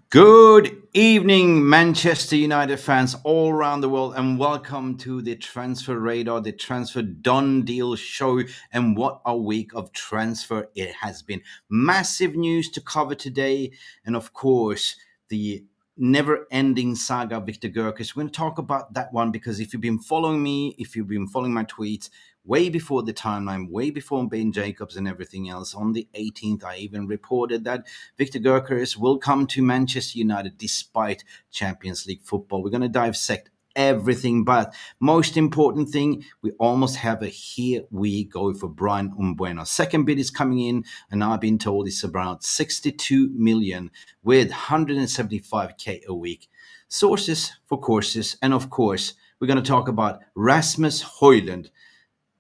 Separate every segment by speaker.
Speaker 1: Good evening, Manchester United fans all around the world, and welcome to the Transfer Radar, the Transfer Done Deal show. And what a week of transfer it has been! Massive news to cover today, and of course, the never-ending saga of Victor Gyökeres. We're going to talk about that one because if you've been following me, if you've been following my tweets, way before the timeline, way before Ben Jacobs and everything else, on the 18th, I even reported that Victor Gyökeres will come to Manchester United despite Champions League football. We're going to dissect everything, but most important thing, we almost have a here we go for Brian Mbeumo. Second bid is coming in, and I've been told it's about 62 million with 175k a week. Sources for courses, and of course, we're going to talk about Rasmus Hojlund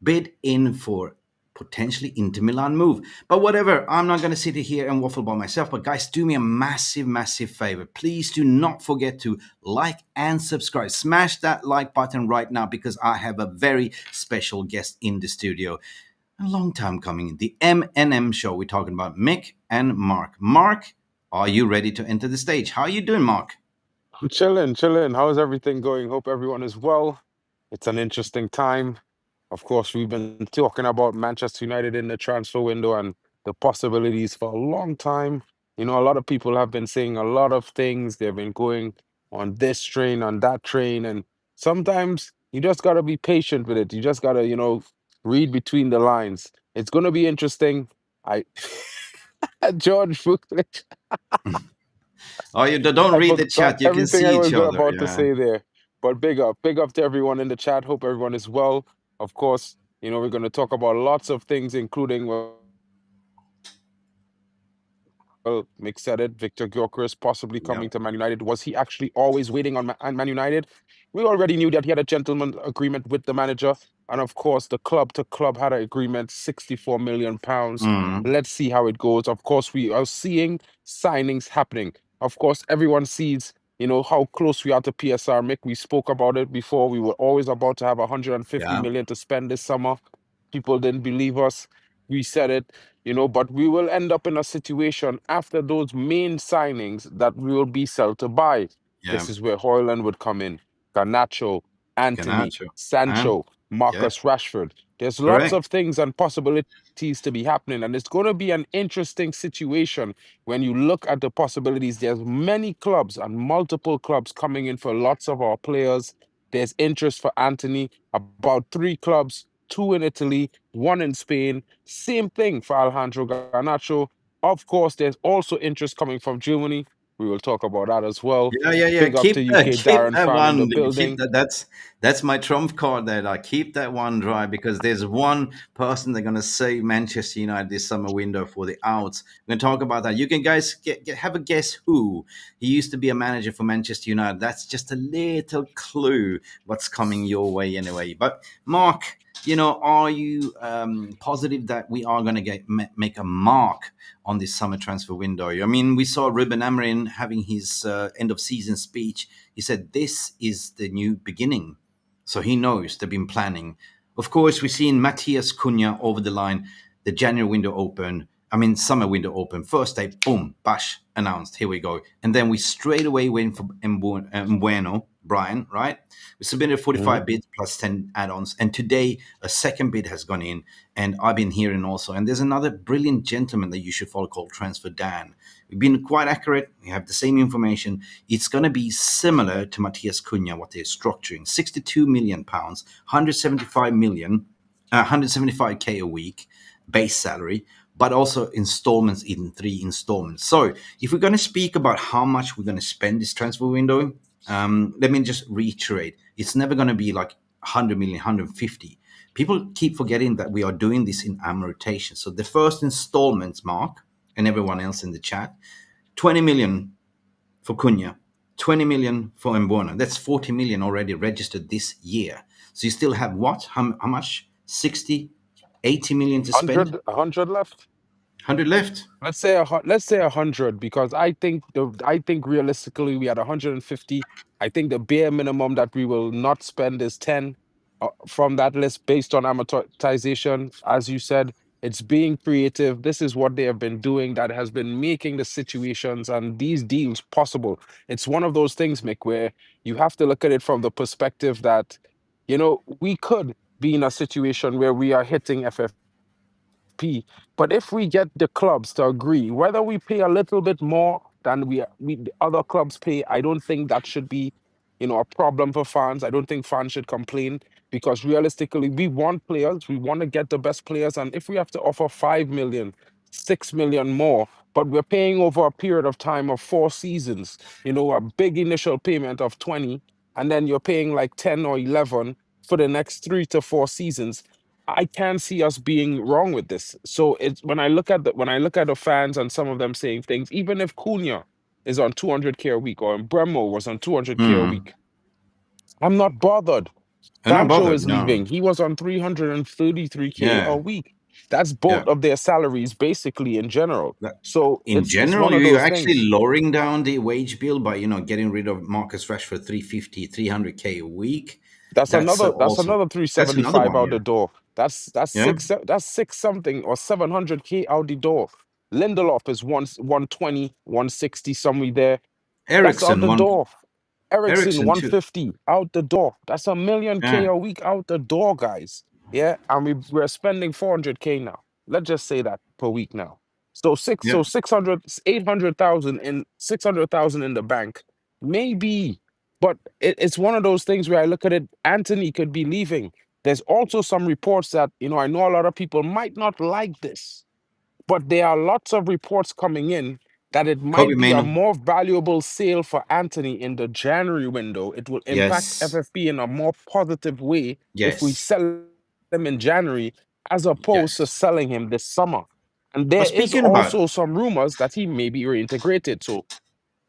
Speaker 1: bid in for potentially Inter Milan move. But whatever, I'm not going to sit here and waffle by myself. But guys, do me a massive, massive favor. Please do not forget to like and subscribe. Smash that like button right now because I have a very special guest in the studio. A long time coming. The M&M show. We're talking about Mick and Mark. Mark, are you ready to enter the stage? How are you doing, Mark?
Speaker 2: I'm chilling. How's everything going? Hope everyone is well. It's an interesting time. Of course, we've been talking about Manchester United in the transfer window and the possibilities for a long time. You know, a lot of people have been saying a lot of things. They've been going on this train, on that train, and sometimes you just got to be patient with it. You just got to, read between the lines. It's going to be interesting. I George Buklich,
Speaker 1: Oh, you don't
Speaker 2: I
Speaker 1: read the
Speaker 2: forgot
Speaker 1: chat. You can
Speaker 2: everything
Speaker 1: see
Speaker 2: I
Speaker 1: each
Speaker 2: was
Speaker 1: other.
Speaker 2: about to
Speaker 1: Yeah.
Speaker 2: say there. But big up to everyone in the chat. Hope everyone is well. Of course, we're going to talk about lots of things, including, well, Mick said it, Victor Gyökeres possibly
Speaker 1: Yeah.
Speaker 2: coming to Man United. Was he actually always waiting on Man United? We already knew that he had a gentleman agreement with the manager. And of course, the club to club had an agreement, £64 million.
Speaker 1: Mm.
Speaker 2: Let's see how it goes. Of course, we are seeing signings happening. Of course, everyone sees, how close we are to PSR. Mick, we spoke about it before. We were always about to have 150
Speaker 1: Yeah.
Speaker 2: million to spend this summer. People didn't believe us. We said it, but we will end up in a situation after those main signings that we will be sell to buy.
Speaker 1: Yeah.
Speaker 2: This is where Hoyland would come in, Garnacho, Anthony,
Speaker 1: Ganacho. And
Speaker 2: Sancho,
Speaker 1: yeah,
Speaker 2: Marcus Rashford. There's lots
Speaker 1: correct.
Speaker 2: of things and possibilities to be happening, and it's going to be an interesting situation when you look at the possibilities. There's many clubs and multiple clubs coming in for lots of our players. There's interest for Anthony, about 3 clubs, 2 in Italy, 1 in Spain. Same thing for Alejandro Garnacho. Of course, there's also interest coming from Germany. We will talk about that as well.
Speaker 1: Yeah.
Speaker 2: Big up to UK
Speaker 1: Keep
Speaker 2: Darren
Speaker 1: that
Speaker 2: fan in the
Speaker 1: one. Keep
Speaker 2: building.
Speaker 1: that. That's my trump card. There, I keep that one dry because there's one person they're gonna save Manchester United this summer window for the outs. We're gonna talk about that. You can guys have a guess who he used to be a manager for Manchester United. That's just a little clue what's coming your way anyway. But Mark, are you positive that we are going to make a mark on this summer transfer window? I mean, we saw Ruben Amorim having his end of season speech. He said this is the new beginning, so he knows they've been planning. Of course, we've seen Matthias Cunha over the line. The January window open. I mean, summer window open. First day, boom, bash, announced. Here we go. And then we straight away went for Mbeumo, Brian, right? We submitted 45 bids plus 10 add-ons. And today, a second bid has gone in. And I've been hearing also. And there's another brilliant gentleman that you should follow called Transfer Dan. We've been quite accurate. We have the same information. It's going to be similar to Matthias Cunha, what they're structuring. £62 million, 175 million, 175k a week base salary, but also installments in 3 installments. So if we're going to speak about how much we're going to spend this transfer window, let me just reiterate: it's never going to be like 100 million, 150. People keep forgetting that we are doing this in amortization. So the first installments, Mark, and everyone else in the chat, 20 million for Cunha, 20 million for Mbeumo. That's 40 million already registered this year. So you still have what? How much? 60, 80 million to spend?
Speaker 2: 100 left.
Speaker 1: 100 left.
Speaker 2: Let's say 100 because I think realistically we had 150. I think the bare minimum that we will not spend is 10 from that list based on amortization, as you said. It's being creative. This is what they have been doing that has been making the situations and these deals possible. It's one of those things, Mick, where you have to look at it from the perspective that, we could be in a situation where we are hitting FFP. But if we get the clubs to agree, whether we pay a little bit more than we the other clubs pay, I don't think that should be, a problem for fans. I don't think fans should complain because realistically, we want players, we want to get the best players, and if we have to offer 5 million, 6 million more, but we're paying over a period of time of 4 seasons, a big initial payment of 20, and then you're paying like 10 or 11 for the next 3 to 4 seasons. I can't see us being wrong with this. So it's when I look at the fans and some of them saying things, even if Cunha is on 200K a week or Mbeumo was on 200K a
Speaker 1: Hmm.
Speaker 2: week, I'm not bothered.
Speaker 1: I'm not
Speaker 2: Sancho
Speaker 1: bothered.
Speaker 2: is
Speaker 1: No.
Speaker 2: leaving. He was on 333K a
Speaker 1: Yeah.
Speaker 2: week. That's
Speaker 1: Yeah.
Speaker 2: both of their salaries basically in general.
Speaker 1: That-
Speaker 2: So
Speaker 1: In
Speaker 2: it's
Speaker 1: general,
Speaker 2: one of
Speaker 1: you're
Speaker 2: those
Speaker 1: actually
Speaker 2: things.
Speaker 1: lowering down the wage bill by, getting rid of Marcus Rashford 350, 300K a week.
Speaker 2: That's
Speaker 1: That's
Speaker 2: another that's
Speaker 1: also,
Speaker 2: another
Speaker 1: that's another
Speaker 2: 375
Speaker 1: one.
Speaker 2: out the
Speaker 1: Yeah.
Speaker 2: door. That's
Speaker 1: Yeah.
Speaker 2: that's six something or 700K out the door. Lindelof is 120, 160 somewhere there. That's out
Speaker 1: Ericsson
Speaker 2: the
Speaker 1: one.
Speaker 2: door. Ericsson,
Speaker 1: Ericsson too.
Speaker 2: 150 out the door. That's a million K
Speaker 1: Yeah.
Speaker 2: a week out the door, guys. Yeah. And we're spending 400K now. Let's just say that per week now.
Speaker 1: Yeah.
Speaker 2: 600, 800,000 in 600,000 in the bank. Maybe. But it's one of those things where I look at it, Anthony could be leaving. There's also some reports that, I know a lot of people might not like this, but there are lots of reports coming in that it
Speaker 1: Kobbie
Speaker 2: might be a
Speaker 1: Mainoo.
Speaker 2: more valuable sale for Anthony in the January window. It will impact
Speaker 1: Yes.
Speaker 2: FFP in a more positive way if we
Speaker 1: Yes.
Speaker 2: sell him in January as opposed to
Speaker 1: Yes.
Speaker 2: selling him this summer. And
Speaker 1: But
Speaker 2: there is
Speaker 1: speaking about,
Speaker 2: also some rumors that he may be reintegrated. So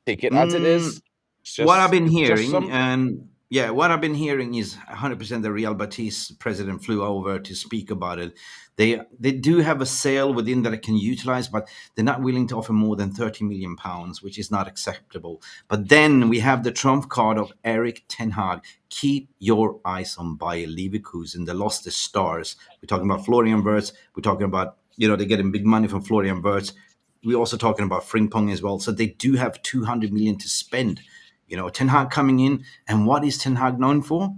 Speaker 2: take it as it
Speaker 1: mm,
Speaker 2: is. It's
Speaker 1: what I've
Speaker 2: just
Speaker 1: been
Speaker 2: it's just
Speaker 1: hearing,
Speaker 2: some
Speaker 1: and yeah, what I've been hearing is 100% the Real Betis president flew over to speak about it. They do have a sale within that it can utilize, but they're not willing to offer more than 30 million pounds, which is not acceptable. But then we have the trump card of Eric Ten Hag. Keep your eyes on Bayer Leverkusen. They lost the stars. We're talking about Florian Wirtz. We're talking about, they're getting big money from Florian Wirtz. We're also talking about Frimpong as well. So they do have 200 million to spend. Ten Hag coming in, and what is Ten Hag known for?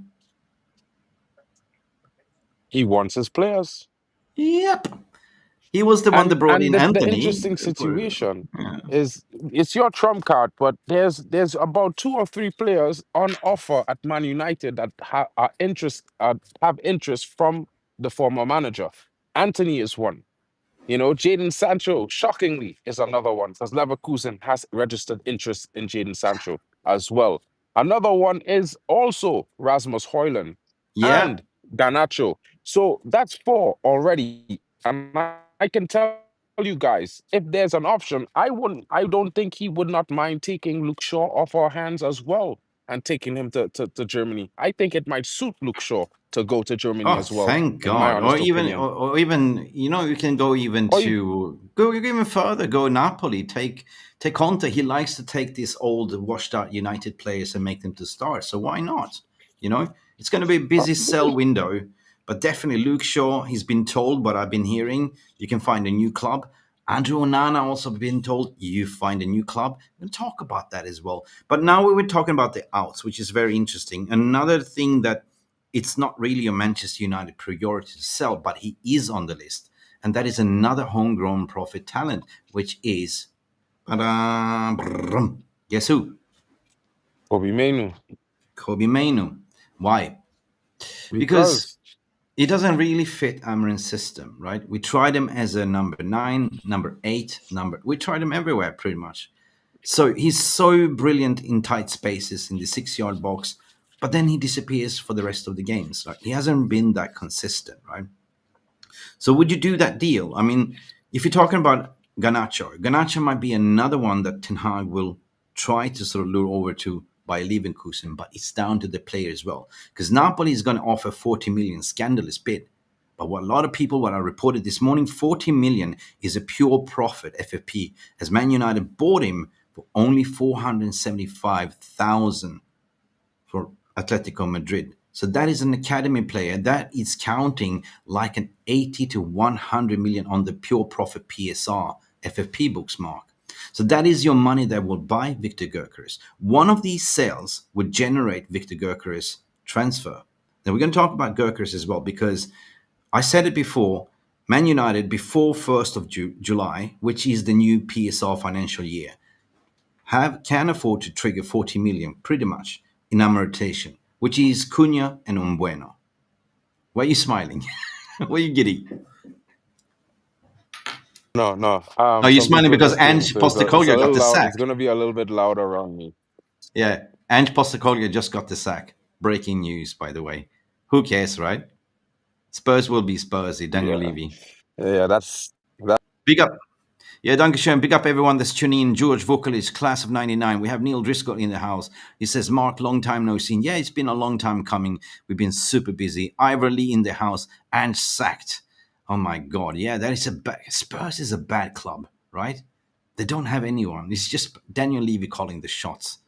Speaker 2: he wants his players.
Speaker 1: Yep, he was the one that
Speaker 2: And
Speaker 1: brought
Speaker 2: and
Speaker 1: in
Speaker 2: the
Speaker 1: Anthony.
Speaker 2: interesting
Speaker 1: For,
Speaker 2: situation
Speaker 1: yeah.
Speaker 2: is it's your trump card, but there's about 2 or 3 players on offer at Man United that have interest from the former manager. Anthony is one. Jaden Sancho, shockingly, is another one because Leverkusen has registered interest in Jaden Sancho as well. Another one is also Rasmus Hojlund
Speaker 1: Yeah.
Speaker 2: and Garnacho. So that's four already. And I can tell you guys, if there's an option, I don't think he would not mind taking Luke Shaw off our hands as well and taking him to Germany. I think it might suit Luke Shaw to go to Germany
Speaker 1: Oh,
Speaker 2: as well,
Speaker 1: thank
Speaker 2: in my
Speaker 1: God. Or
Speaker 2: honest
Speaker 1: even,
Speaker 2: opinion.
Speaker 1: or even, you can go even
Speaker 2: Or you
Speaker 1: to go even further. Go Napoli. Take Conte. He likes to take these old, washed out United players and make them to stars. So why not? It's going to be a busy sell window. But definitely Luke Shaw. He's been told what I've been hearing. You can find a new club. Andrew Onana also been told you find a new club. We'll talk about that as well. But now we were talking about the outs, which is very interesting. Another thing that it's not really a Manchester United priority to sell, but he is on the list. And that is another homegrown profit talent, which is, guess who?
Speaker 2: Kobbie Mainoo,
Speaker 1: Kobbie Mainoo. Why? Because
Speaker 2: because
Speaker 1: it doesn't really fit Amarin's system, right? We tried him as a number 9, number 8, we tried him everywhere pretty much. So he's so brilliant in tight spaces in the 6 yard box, but then he disappears for the rest of the games. Right? He hasn't been that consistent, right? So would you do that deal? I mean, if you're talking about Garnacho might be another one that Ten Hag will try to sort of lure over to by Leverkusen, but it's down to the player as well. Because Napoli is going to offer 40 million, scandalous bid. But what I reported this morning, 40 million is a pure profit FFP, as Man United bought him for only 475,000 for Atletico Madrid. So that is an academy player that is counting like an 80 to 100 million on the pure profit PSR FFP books, Mark. So that is your money that will buy Victor Gyökeres. One of these sales would generate Victor Gyökeres transfer. Now we're going to talk about Gyökeres as well because I said it before. Man United before 1st of July, which is the new PSR financial year, can afford to trigger 40 million pretty much in our rotation, which is Cunha and Mbeumo. Why are you smiling? Why are you giddy?
Speaker 2: No, no.
Speaker 1: Are you
Speaker 2: Some
Speaker 1: smiling
Speaker 2: people
Speaker 1: because
Speaker 2: just came,
Speaker 1: Ange
Speaker 2: so it's a
Speaker 1: Postecoglou got
Speaker 2: little
Speaker 1: the
Speaker 2: loud.
Speaker 1: sack?
Speaker 2: It's gonna be a little bit loud around me.
Speaker 1: Yeah, Ange Postecoglou just got the sack. Breaking news, by the way. Who cares, right? Spurs will be Spursy. Daniel
Speaker 2: Yeah,
Speaker 1: Levy.
Speaker 2: yeah. That.
Speaker 1: Big up. Yeah, Dankeschön. Big up everyone that's tuning in. George Vocalist, class of 99. We have Neil Driscoll in the house. He says, Mark, long time no seen. Yeah, it's been a long time coming. We've been super busy. Ivor Lee in the house and sacked. Oh my God. Yeah, that is Spurs is a bad club, right? They don't have anyone. It's just Daniel Levy calling the shots.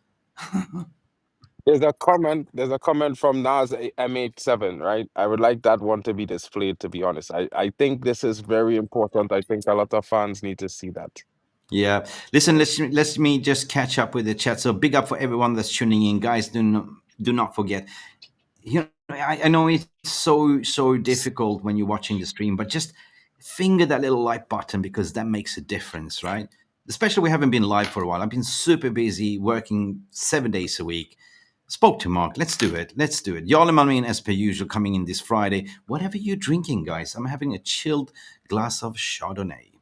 Speaker 2: There's a comment. There's a comment from Nas M87, right? I would like that one to be displayed. To be honest, I think this is very important. I think a lot of fans need to see that.
Speaker 1: Yeah. Listen, let me just catch up with the chat. So big up for everyone that's tuning in. Guys, do not forget. I know it's so difficult when you're watching the stream, but just finger that little like button because that makes a difference, right? Especially we haven't been live for a while. I've been super busy working 7 days a week. Spoke to Mark. Let's do it. Let's do it. Jarle Malmin, as per usual, coming in this Friday. Whatever you're drinking, guys, I'm having a chilled glass of Chardonnay.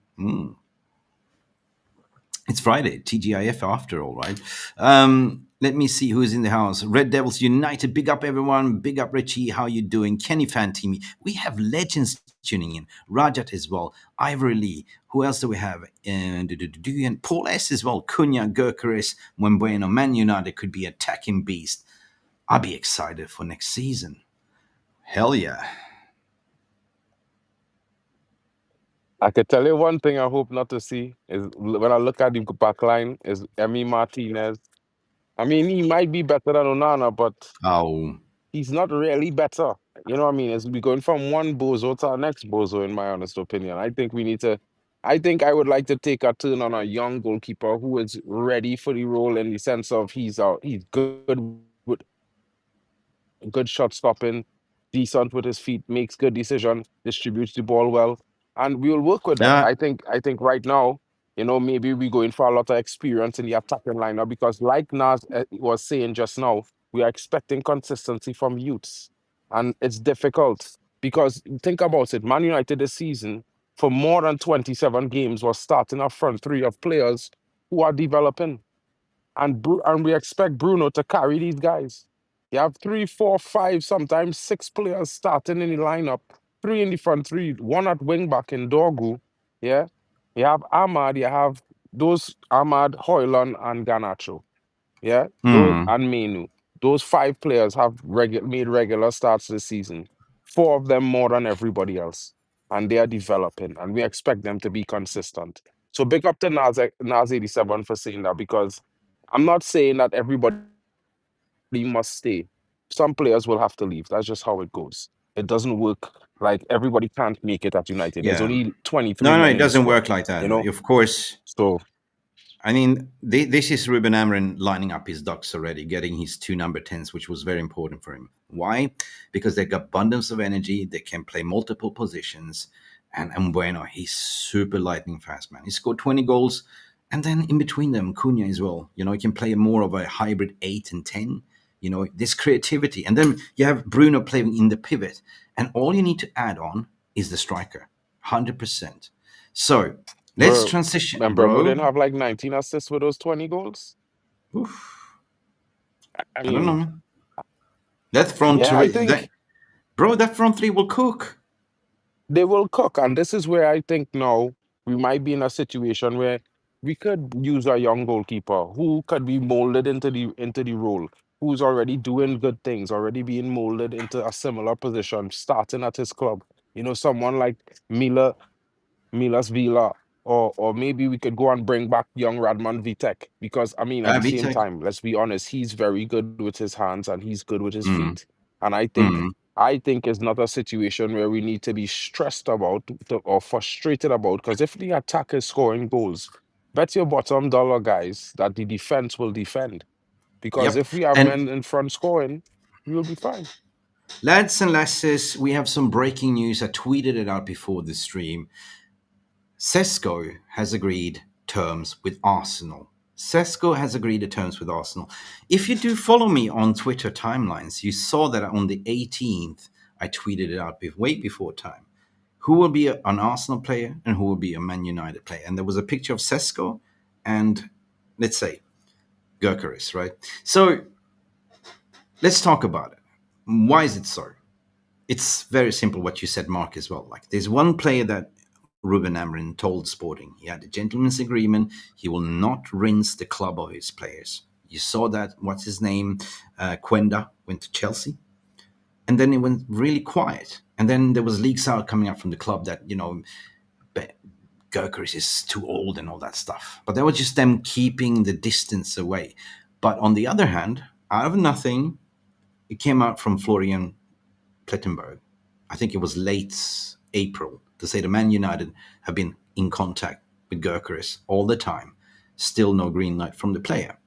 Speaker 1: It's Friday, TGIF after all, right? Let me see who's in the house. Red Devils United, big up everyone. Big up Richie, how you doing? Kenny Fantini. We have legends tuning in. Rajat as well. Ivory Lee. Who else do we have? And Paul S as well. Cunha, Gyokeres, Mbeumo. Man United could be attacking beast. I'll be excited for next season. Hell yeah.
Speaker 2: I could tell you one thing I hope not to see is when I look at the back line is Emi Martinez. I mean, he might be better than Onana, but
Speaker 1: Oh,
Speaker 2: he's not really better. You know what I mean? It's we going from one bozo to our next bozo, in my honest opinion. I think we need to. I think I would like to take a turn on a young goalkeeper who is ready for the role in the sense of he's good with good shot stopping, decent with his feet, makes good decision, distributes the ball well, and we will work with that.
Speaker 1: yeah.
Speaker 2: I think right now, maybe we're going for a lot of experience in the attacking lineup because, like Nas was saying just now, we are expecting consistency from youths, and it's difficult because think about it. Man United this season for more than 27 games was starting a front three of players who are developing and we expect Bruno to carry these guys. You have three, four, five, sometimes six players starting in the lineup, three in the front three, one at wing back in Dorgu. Yeah. You have Ahmad, you have those Ahmad, Hojlund, and Garnacho. Yeah. Those
Speaker 1: Hmm.
Speaker 2: and Mainoo. Those five players have made regular starts this season. Four of them more than everybody else. And they are developing, and we expect them to be consistent. So big up to Nas 87 for saying that because I'm not saying that everybody must stay. Some players will have to leave. That's just how it goes. It doesn't work like everybody can't make it at United. There's
Speaker 1: Yeah.
Speaker 2: only 23
Speaker 1: No,
Speaker 2: men
Speaker 1: it
Speaker 2: in the
Speaker 1: doesn't
Speaker 2: squad,
Speaker 1: work like that.
Speaker 2: you know?
Speaker 1: Of course,
Speaker 2: So
Speaker 1: I mean, this is Ruben Amorim lining up his ducks already, getting his two number 10s, which was very important for him. Why? Because they got abundance of energy. They can play multiple positions. And Bueno, he's super lightning fast, man. He scored 20 goals. And then in between them, Cunha as well. He can play more of a hybrid 8 and 10. This creativity. And then you have Bruno playing in the pivot. And all you need to add on is the striker, 100%. So let's
Speaker 2: bro,
Speaker 1: transition,
Speaker 2: and Mbeumo
Speaker 1: bro.
Speaker 2: didn't have like 19 assists with those 20 goals.
Speaker 1: Oof.
Speaker 2: I
Speaker 1: I don't know,
Speaker 2: mean,
Speaker 1: man. That front
Speaker 2: yeah, I
Speaker 1: three, that
Speaker 2: think
Speaker 1: bro, that front three will cook.
Speaker 2: they will cook. And this is where I think now we might be in a situation where we could use a young goalkeeper who could be molded into the role, who's already doing good things, already being molded into a similar position, starting at his club. Someone like Milas Vila, or maybe we could go and bring back young Radman Vitek because I mean, at the same
Speaker 1: Vitek.
Speaker 2: time, let's be honest, he's very good with his hands and he's good with his
Speaker 1: Mm.
Speaker 2: feet. And
Speaker 1: Mm.
Speaker 2: I think it's not a situation where we need to be stressed about or frustrated about. Because if the attack is scoring goals, bet your bottom dollar, guys, that the defense will defend. Because
Speaker 1: Yep.
Speaker 2: if we have
Speaker 1: And
Speaker 2: men in front scoring, we will be fine.
Speaker 1: lads and lasses, we have some breaking news. I tweeted it out before the stream. Sesko has agreed terms with Arsenal. Sesko has agreed to terms with Arsenal. If you do follow me on Twitter timelines, you saw that on the 18th, I tweeted it out way before time. Who will be an Arsenal player and who will be a Man United player? And there was a picture of Sesko and, let's say, Gyokeres, right? So let's talk about it. Why is it so? It's very simple what you said, Mark, as well. Like there's one player that Ruben Amorim told Sporting he had a gentleman's agreement. He will not rinse the club of his players. You saw that. What's his name? Quenda went to Chelsea, and then it went really quiet. And then there was leaks out coming up from the club that Gyokeres is too old and all that stuff. But that was just them keeping the distance away. But on the other hand, out of nothing, it came out from Florian Plettenberg. I think it was late April to say the Man United have been in contact with Gyokeres all the time. Still no green light from the player.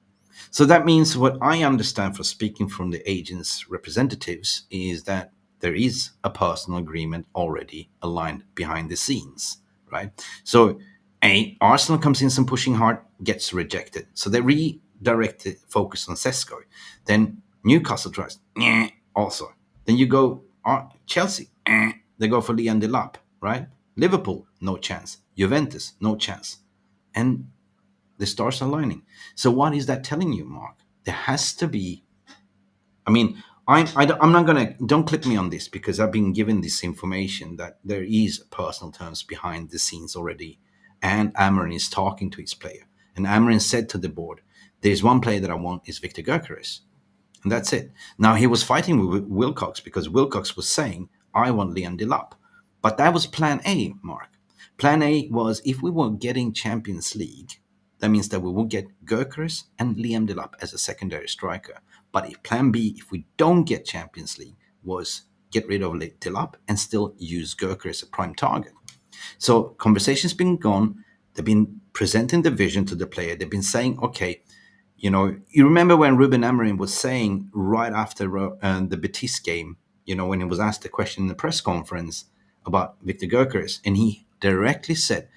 Speaker 1: So that means what I understand from speaking from the agent's representatives is that there is a personal agreement already aligned behind the scenes, right? So Arsenal comes in some pushing hard, gets rejected. So they redirect the focus on Sesko. Then Newcastle tries, also. Then you go Chelsea, they go for Liam Delap, right? Liverpool, no chance. Juventus, no chance. And the stars are aligning. So what is that telling you, Mark? There has to be. I mean, I'm not gonna. Don't clip me on this because I've been given this information that there is personal terms behind the scenes already, and Amorim is talking to his player. And Amorim said to the board, "There's one player that I want is Victor Gyökeres." And that's it. Now he was fighting with Wilcox because Wilcox was saying, "I want Liam Delap," but that was Plan A, Mark. Plan A was if we were getting Champions League, that means that we will get Gyokeres and Liam Delap as a secondary striker. But if Plan B, if we don't get Champions League, was get rid of Delap and still use Gyokeres as a prime target. So conversations been gone. They've been presenting the vision to the player. They've been saying, okay, you remember when Ruben Amorim was saying right after the Betis game, when he was asked the question in the press conference about Victor Gyökeres, and he directly said,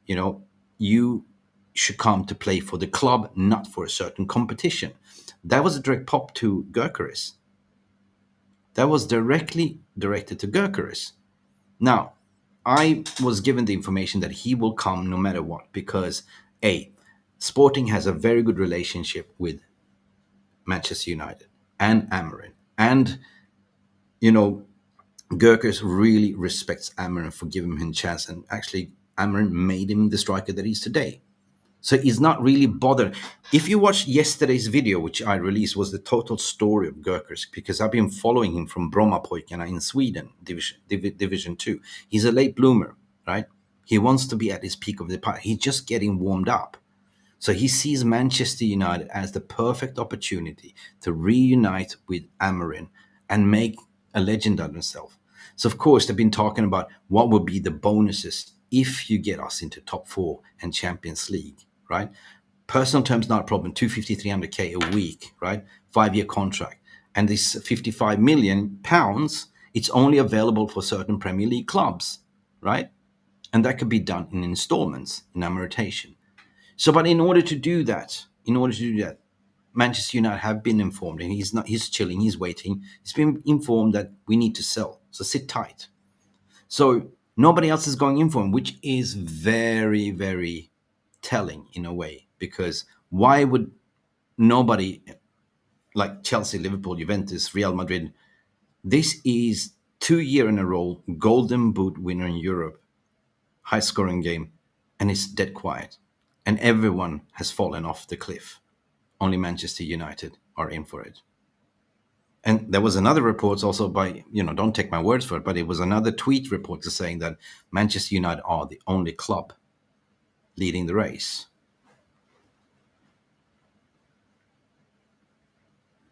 Speaker 1: you should come to play for the club, not for a certain competition. That was a direct pop to Gyökeres. That was directly directed to Gyökeres. Now, I was given the information that he will come no matter what because Sporting has a very good relationship with Manchester United and Amorim. And, Gyökeres really respects Amorim for giving him a chance. And actually, Amorim made him the striker that he's today. So he's not really bothered. If you watch yesterday's video, which I released, was the total story of Gyökeres, because I've been following him from Brommapojkarna in Sweden, Division 2. He's a late bloomer, right? He wants to be at his peak of the party. He's just getting warmed up. So he sees Manchester United as the perfect opportunity to reunite with Amorim and make a legend of himself. So of course they've been talking about what would be the bonuses if you get us into top four and Champions League, right? Personal terms not a problem. 250, 300k a week, right? 5-year contract, and this 55 million pounds. It's only available for certain Premier League clubs, right? And that could be done in installments, in amortization. So, but in order to do that, Manchester United have been informed, and he's chilling, he's waiting. He's been informed that we need to sell. So sit tight. So nobody else is going in for him, which is very, very telling in a way, because why would nobody like Chelsea, Liverpool, Juventus, Real Madrid? This is 2 year in a row Golden Boot winner in Europe, high scoring game, and it's dead quiet. And everyone has fallen off the cliff. Only Manchester United are in for it. And there was another report also by, don't take my words for it, but it was another tweet report saying that Manchester United are the only club leading the race.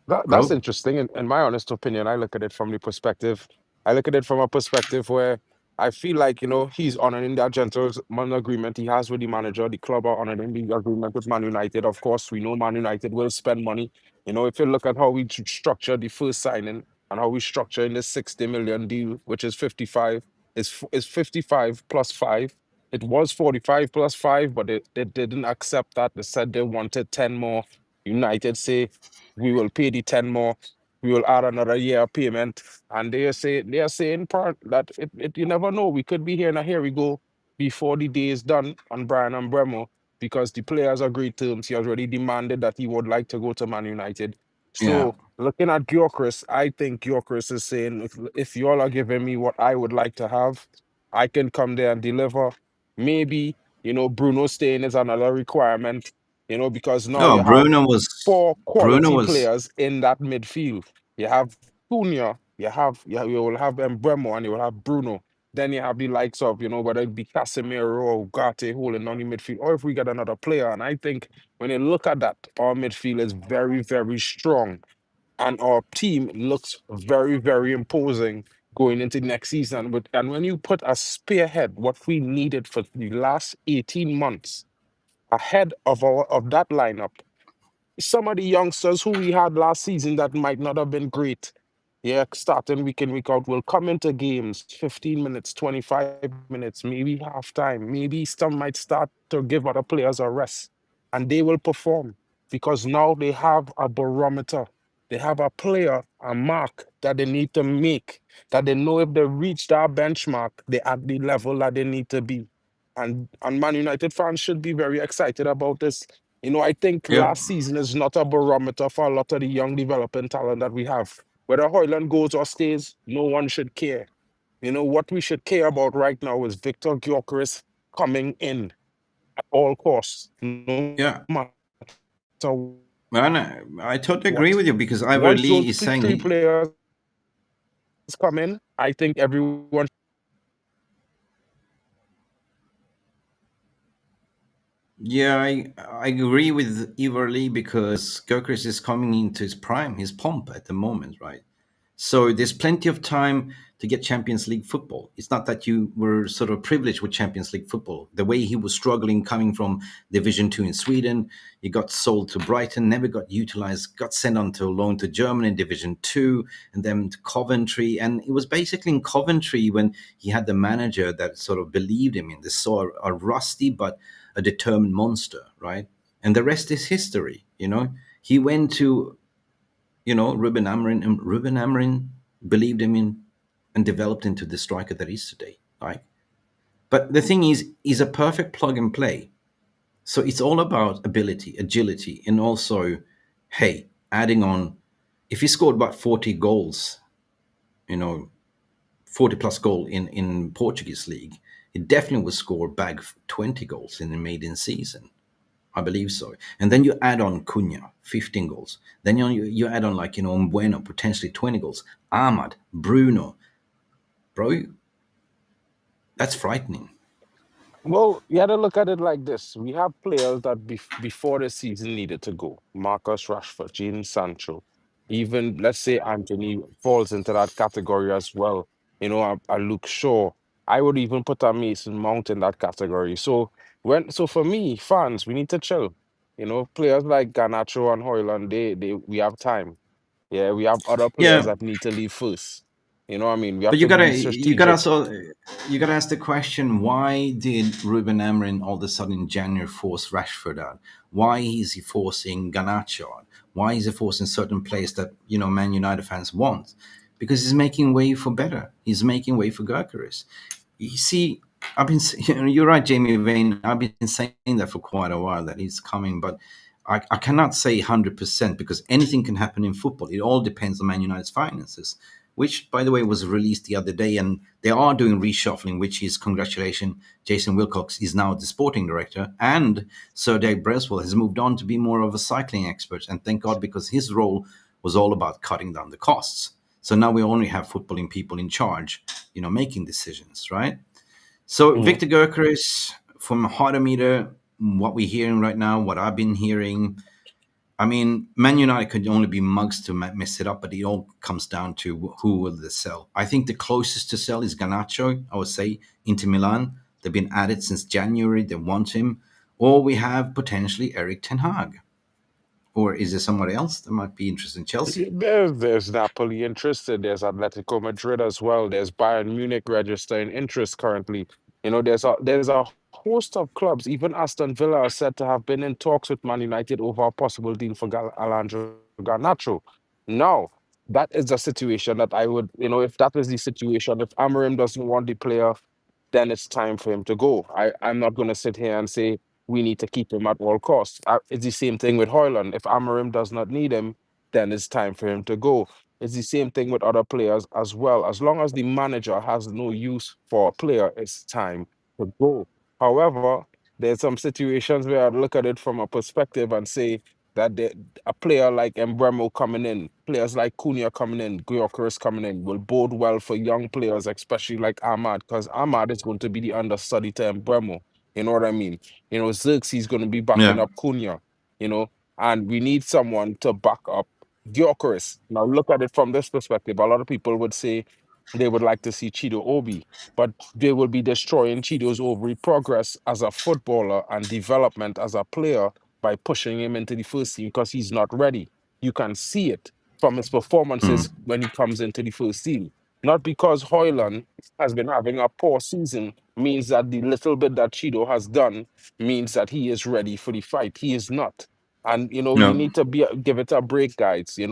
Speaker 2: That's
Speaker 1: bro.
Speaker 2: interesting. In my honest opinion, I look at it from the perspective, I look at it from a perspective where I feel like, he's honoring that gentleman agreement he has with the manager. The club are honoring the agreement with Man United. Of course, we know Man United will spend money. If you look at how we structure the first signing and how we structure in this 60 million deal, which is 55, is 55 plus 5. It was 45 plus 5, but they didn't accept that. They said they wanted 10 more. United say we will pay the 10 more, we will add another year payment. And they are saying part that you never know. We could be here now. Here we go before the day is done on Brian and Mbeumo because the players agreed terms. He already demanded that he would like to go to Man United.
Speaker 1: Yeah.
Speaker 2: So looking at Gyokeres, I think Gyokeres is saying if you all are giving me what I would like to have, I can come there and deliver. Maybe, Bruno staying is another requirement, because now
Speaker 1: No,
Speaker 2: you have
Speaker 1: Bruno was
Speaker 2: four
Speaker 1: Bruno
Speaker 2: quality
Speaker 1: was
Speaker 2: players in that midfield. You have Cunha, you will have Mbeumo, and you will have Bruno. Then you have the likes of, whether it be Casemiro or Ugarte holding on the midfield, or if we get another player. And I think when you look at that, our midfield is very, very strong. And our team looks very, very imposing going into next season. And when you put a spearhead, what we needed for the last 18 months, ahead of that lineup, some of the youngsters who we had last season that might not have been great, yeah, starting week in, week out, will come into games 15 minutes, 25 minutes, maybe half time. Maybe some might start to give other players a rest and they will perform because now they have a barometer. They have a player, a mark that they need to make, that they know if they reach that benchmark, they're at the level that they need to be. And Man United fans should be very excited about this. I think
Speaker 1: yeah.
Speaker 2: last season is not a barometer for a lot of the young developing talent that we have. Whether Hojlund goes or stays, no one should care. What we should care about right now is Victor Gyökeres coming in at all costs, no
Speaker 1: Yeah.
Speaker 2: matter
Speaker 1: Man, I totally agree
Speaker 2: what.
Speaker 1: with you because Ivor
Speaker 2: Once
Speaker 1: Lee
Speaker 2: those
Speaker 1: is saying
Speaker 2: three players come in, I think everyone.
Speaker 1: yeah, I agree with Ivor Lee because Gyokeres is coming into his prime, his pomp at the moment, right? So there's plenty of time to get Champions League football. It's not that you were sort of privileged with Champions League football. The way he was struggling coming from Division Two in Sweden, he got sold to Brighton, never got utilized, got sent on to loan to Germany in Division Two, and then to Coventry. And it was basically in Coventry when he had the manager that sort of believed him in this, saw a rusty but a determined monster, right? And the rest is history. He went to Ruben Amorim, and Ruben Amorim believed him in and developed into the striker that he is today. Right? But the thing is, he's a perfect plug and play. So it's all about ability, agility, and also, hey, adding on. If he scored about 40 goals, you know, 40 plus goal in Portuguese league, he definitely would score bag 20 goals in the maiden season. I believe so. And then you add on Cunha, 15 goals. Then you add on Mbeumo, potentially 20 goals. Ahmad, Bruno, bro, that's frightening.
Speaker 2: Well, you had to look at it like this. We have players that before the season needed to go. Marcus Rashford, Jadon Sancho, even let's say Anthony falls into that category as well. A Luke Shaw. I would even put a Mason Mount in that category. So for me, fans, we need to chill. Players like Garnacho and Hoyland, we have time. Yeah, we have other players
Speaker 1: Yeah,
Speaker 2: that need to leave first. What I mean? We
Speaker 1: but
Speaker 2: have
Speaker 1: you
Speaker 2: to
Speaker 1: gotta
Speaker 2: be
Speaker 1: you gotta
Speaker 2: strategic.
Speaker 1: also you gotta ask the question: why did Ruben Amorim all of a sudden in January force Rashford out? Why is he forcing Garnacho out? Why is he forcing certain players that Man United fans want? Because he's making way for better. He's making way for Gyokeres. You see, you're right, Jamie Vane. I've been saying that for quite a while that he's coming, but I cannot say 100% because anything can happen in football. It all depends on Man United's finances, which, by the way, was released the other day, and they are doing reshuffling. Which is congratulations, Jason Wilcox is now the sporting director, and Sir Dave Breswell has moved on to be more of a cycling expert, and thank God because his role was all about cutting down the costs. So now we only have footballing people in charge, making decisions, right? So
Speaker 2: Mhm.
Speaker 1: Victor Gyökeres from Hardometer, what we're hearing right now, what I've been hearing, I mean, Man United could only be mugs to mess it up, but it all comes down to who will they sell. I think the closest to sell is Garnacho. I would say Inter Milan. They've been at it since January. They want him. Or we have potentially Eric Ten Hag. Or is there somebody else that might be interested in Chelsea?
Speaker 2: There's Napoli interested. There's Atletico Madrid as well. There's Bayern Munich registering interest currently. There's a host of clubs. Even Aston Villa are said to have been in talks with Man United over a possible deal for Alejandro Garnacho. Now, that is a situation that I would, if that is the situation, if Amorim doesn't want the player, then it's time for him to go. I'm not going to sit here and say we need to keep him at all costs. It's the same thing with Hoyland. If Amorim does not need him, then it's time for him to go. It's the same thing with other players as well. As long as the manager has no use for a player, it's time to go. However, there's some situations where I look at it from a perspective and say that a player like Mbeumo coming in, players like Cunha coming in, Gyokeres coming in, will bode well for young players, especially like Ahmad, because Ahmad is going to be the understudy to Mbeumo. You know what I mean? Xerxes going to be backing
Speaker 1: Yeah.
Speaker 2: up Cunha, you know, and we need someone to back up Gyokeres. Now, look at it from this perspective. A lot of people would say they would like to see Chido Obi, but they will be destroying Chido's Obi progress as a footballer and development as a player by pushing him into the first team because he's not ready. You can see it from his performances
Speaker 1: Mm.
Speaker 2: when he comes into the first team. Not because Hoyland has been having a poor season means that the little bit that Chido has done means that he is ready for the fight. He is not. And you
Speaker 1: No.
Speaker 2: need to give it a break, guys. I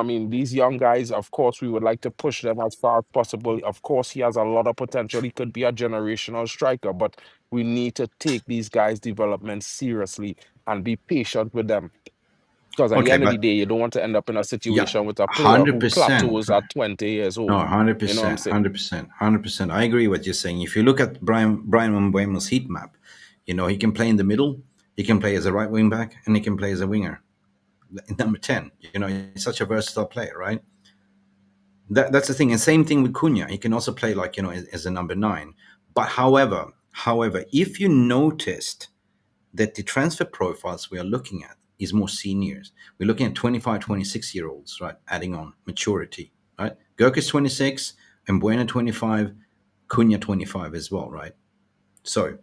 Speaker 2: mean, these young guys, of course, we would like to push them as far as possible. Of course, he has a lot of potential. He could be a generational striker, but we need to take these guys' development seriously and be patient with them. Because at the
Speaker 1: Okay,
Speaker 2: end of the
Speaker 1: but
Speaker 2: day, you don't want to end up in a
Speaker 1: yeah,
Speaker 2: situation with a player who
Speaker 1: 100%.
Speaker 2: plateaus at 20 years
Speaker 1: No,
Speaker 2: old. You know what I'm
Speaker 1: 100%,
Speaker 2: saying?
Speaker 1: 100%, 100%. I agree what you're saying. If you look at Brian Mbeumo's heat map, he can play in the middle, he can play as a right wing back, and he can play as a winger. Number 10, he's such a versatile player, right? That's the thing. And same thing with Cunha. He can also play like, as a number 9. But however, if you noticed that the transfer profiles we are looking at is more seniors. We're looking at 25, 26 year olds, right? Adding on maturity, right? Gyokeres 26, and Mbeumo 25, Cunha 25 as well, right? So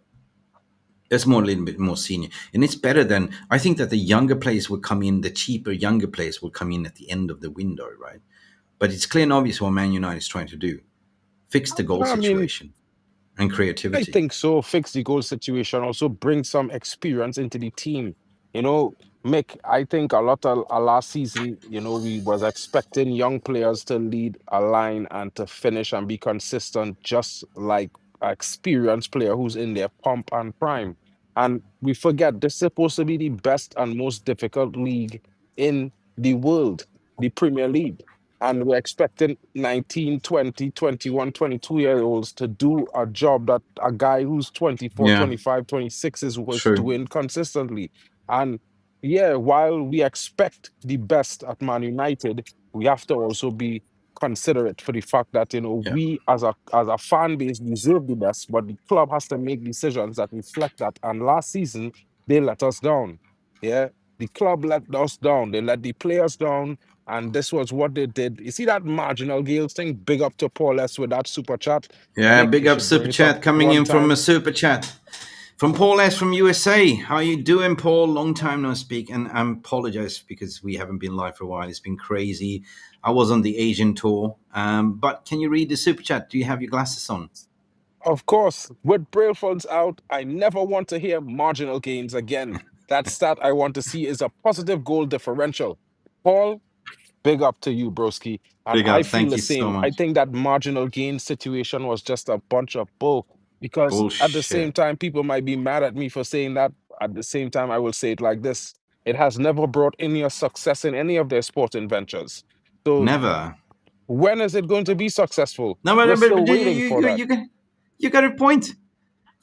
Speaker 1: that's more a little bit more senior. And it's better than, I think that the younger players will come in, the cheaper younger players will come in at the end of the window, right? But it's clear and obvious what Man United is trying to do. Fix the goal
Speaker 2: I mean,
Speaker 1: situation and
Speaker 2: I
Speaker 1: creativity.
Speaker 2: think so. Fix the goal situation. Also bring some experience into the team. You know, Mick, I think a lot of last season, we was expecting young players to lead a line and to finish and be consistent, just like an experienced player who's in their pump and prime. And we forget this is supposed to be the best and most difficult league in the world, the Premier League. And we're expecting 19, 20, 21, 22 year olds to do a job that a guy who's 24,
Speaker 1: Yeah,
Speaker 2: 25, 26 is was
Speaker 1: true.
Speaker 2: doing consistently. And yeah, while we expect the best at Man United, we have to also be considerate for the fact that
Speaker 1: Yeah.
Speaker 2: we as a fan base deserve the best, but the club has to make decisions that reflect that. And last season they let us down. Yeah, the club let us down. They let the players down, and this was what they did. You see that marginal Gales thing? Big up to Paul S with that super chat.
Speaker 1: Yeah,
Speaker 2: Mick,
Speaker 1: big
Speaker 2: you
Speaker 1: up
Speaker 2: should bring
Speaker 1: super
Speaker 2: it up
Speaker 1: chat coming
Speaker 2: one
Speaker 1: in from a
Speaker 2: time.
Speaker 1: super chat from Paul S from USA. How you doing, Paul? Long time no speak, and I apologize because we haven't been live for a while. It's been crazy. I was on the Asian tour, but can you read the super chat? Do you have your glasses on?
Speaker 2: Of course, with Braille funds out, I never want to hear marginal gains again. That stat I want to see is a positive goal differential. Paul, big up to you, broski. And
Speaker 1: Big
Speaker 2: I
Speaker 1: up.
Speaker 2: feel
Speaker 1: Thank
Speaker 2: the
Speaker 1: you so
Speaker 2: same. I
Speaker 1: much.
Speaker 2: think that marginal gain situation was just a bunch of bull. Because at the same
Speaker 1: Bullshit.
Speaker 2: time, people might be mad at me for saying that. At the same time, I will say it like this: it has never brought any success in any of their sporting ventures. So
Speaker 1: Never.
Speaker 2: when is it going to be successful?
Speaker 1: No,
Speaker 2: We're still
Speaker 1: but
Speaker 2: waiting for that.
Speaker 1: you got a point.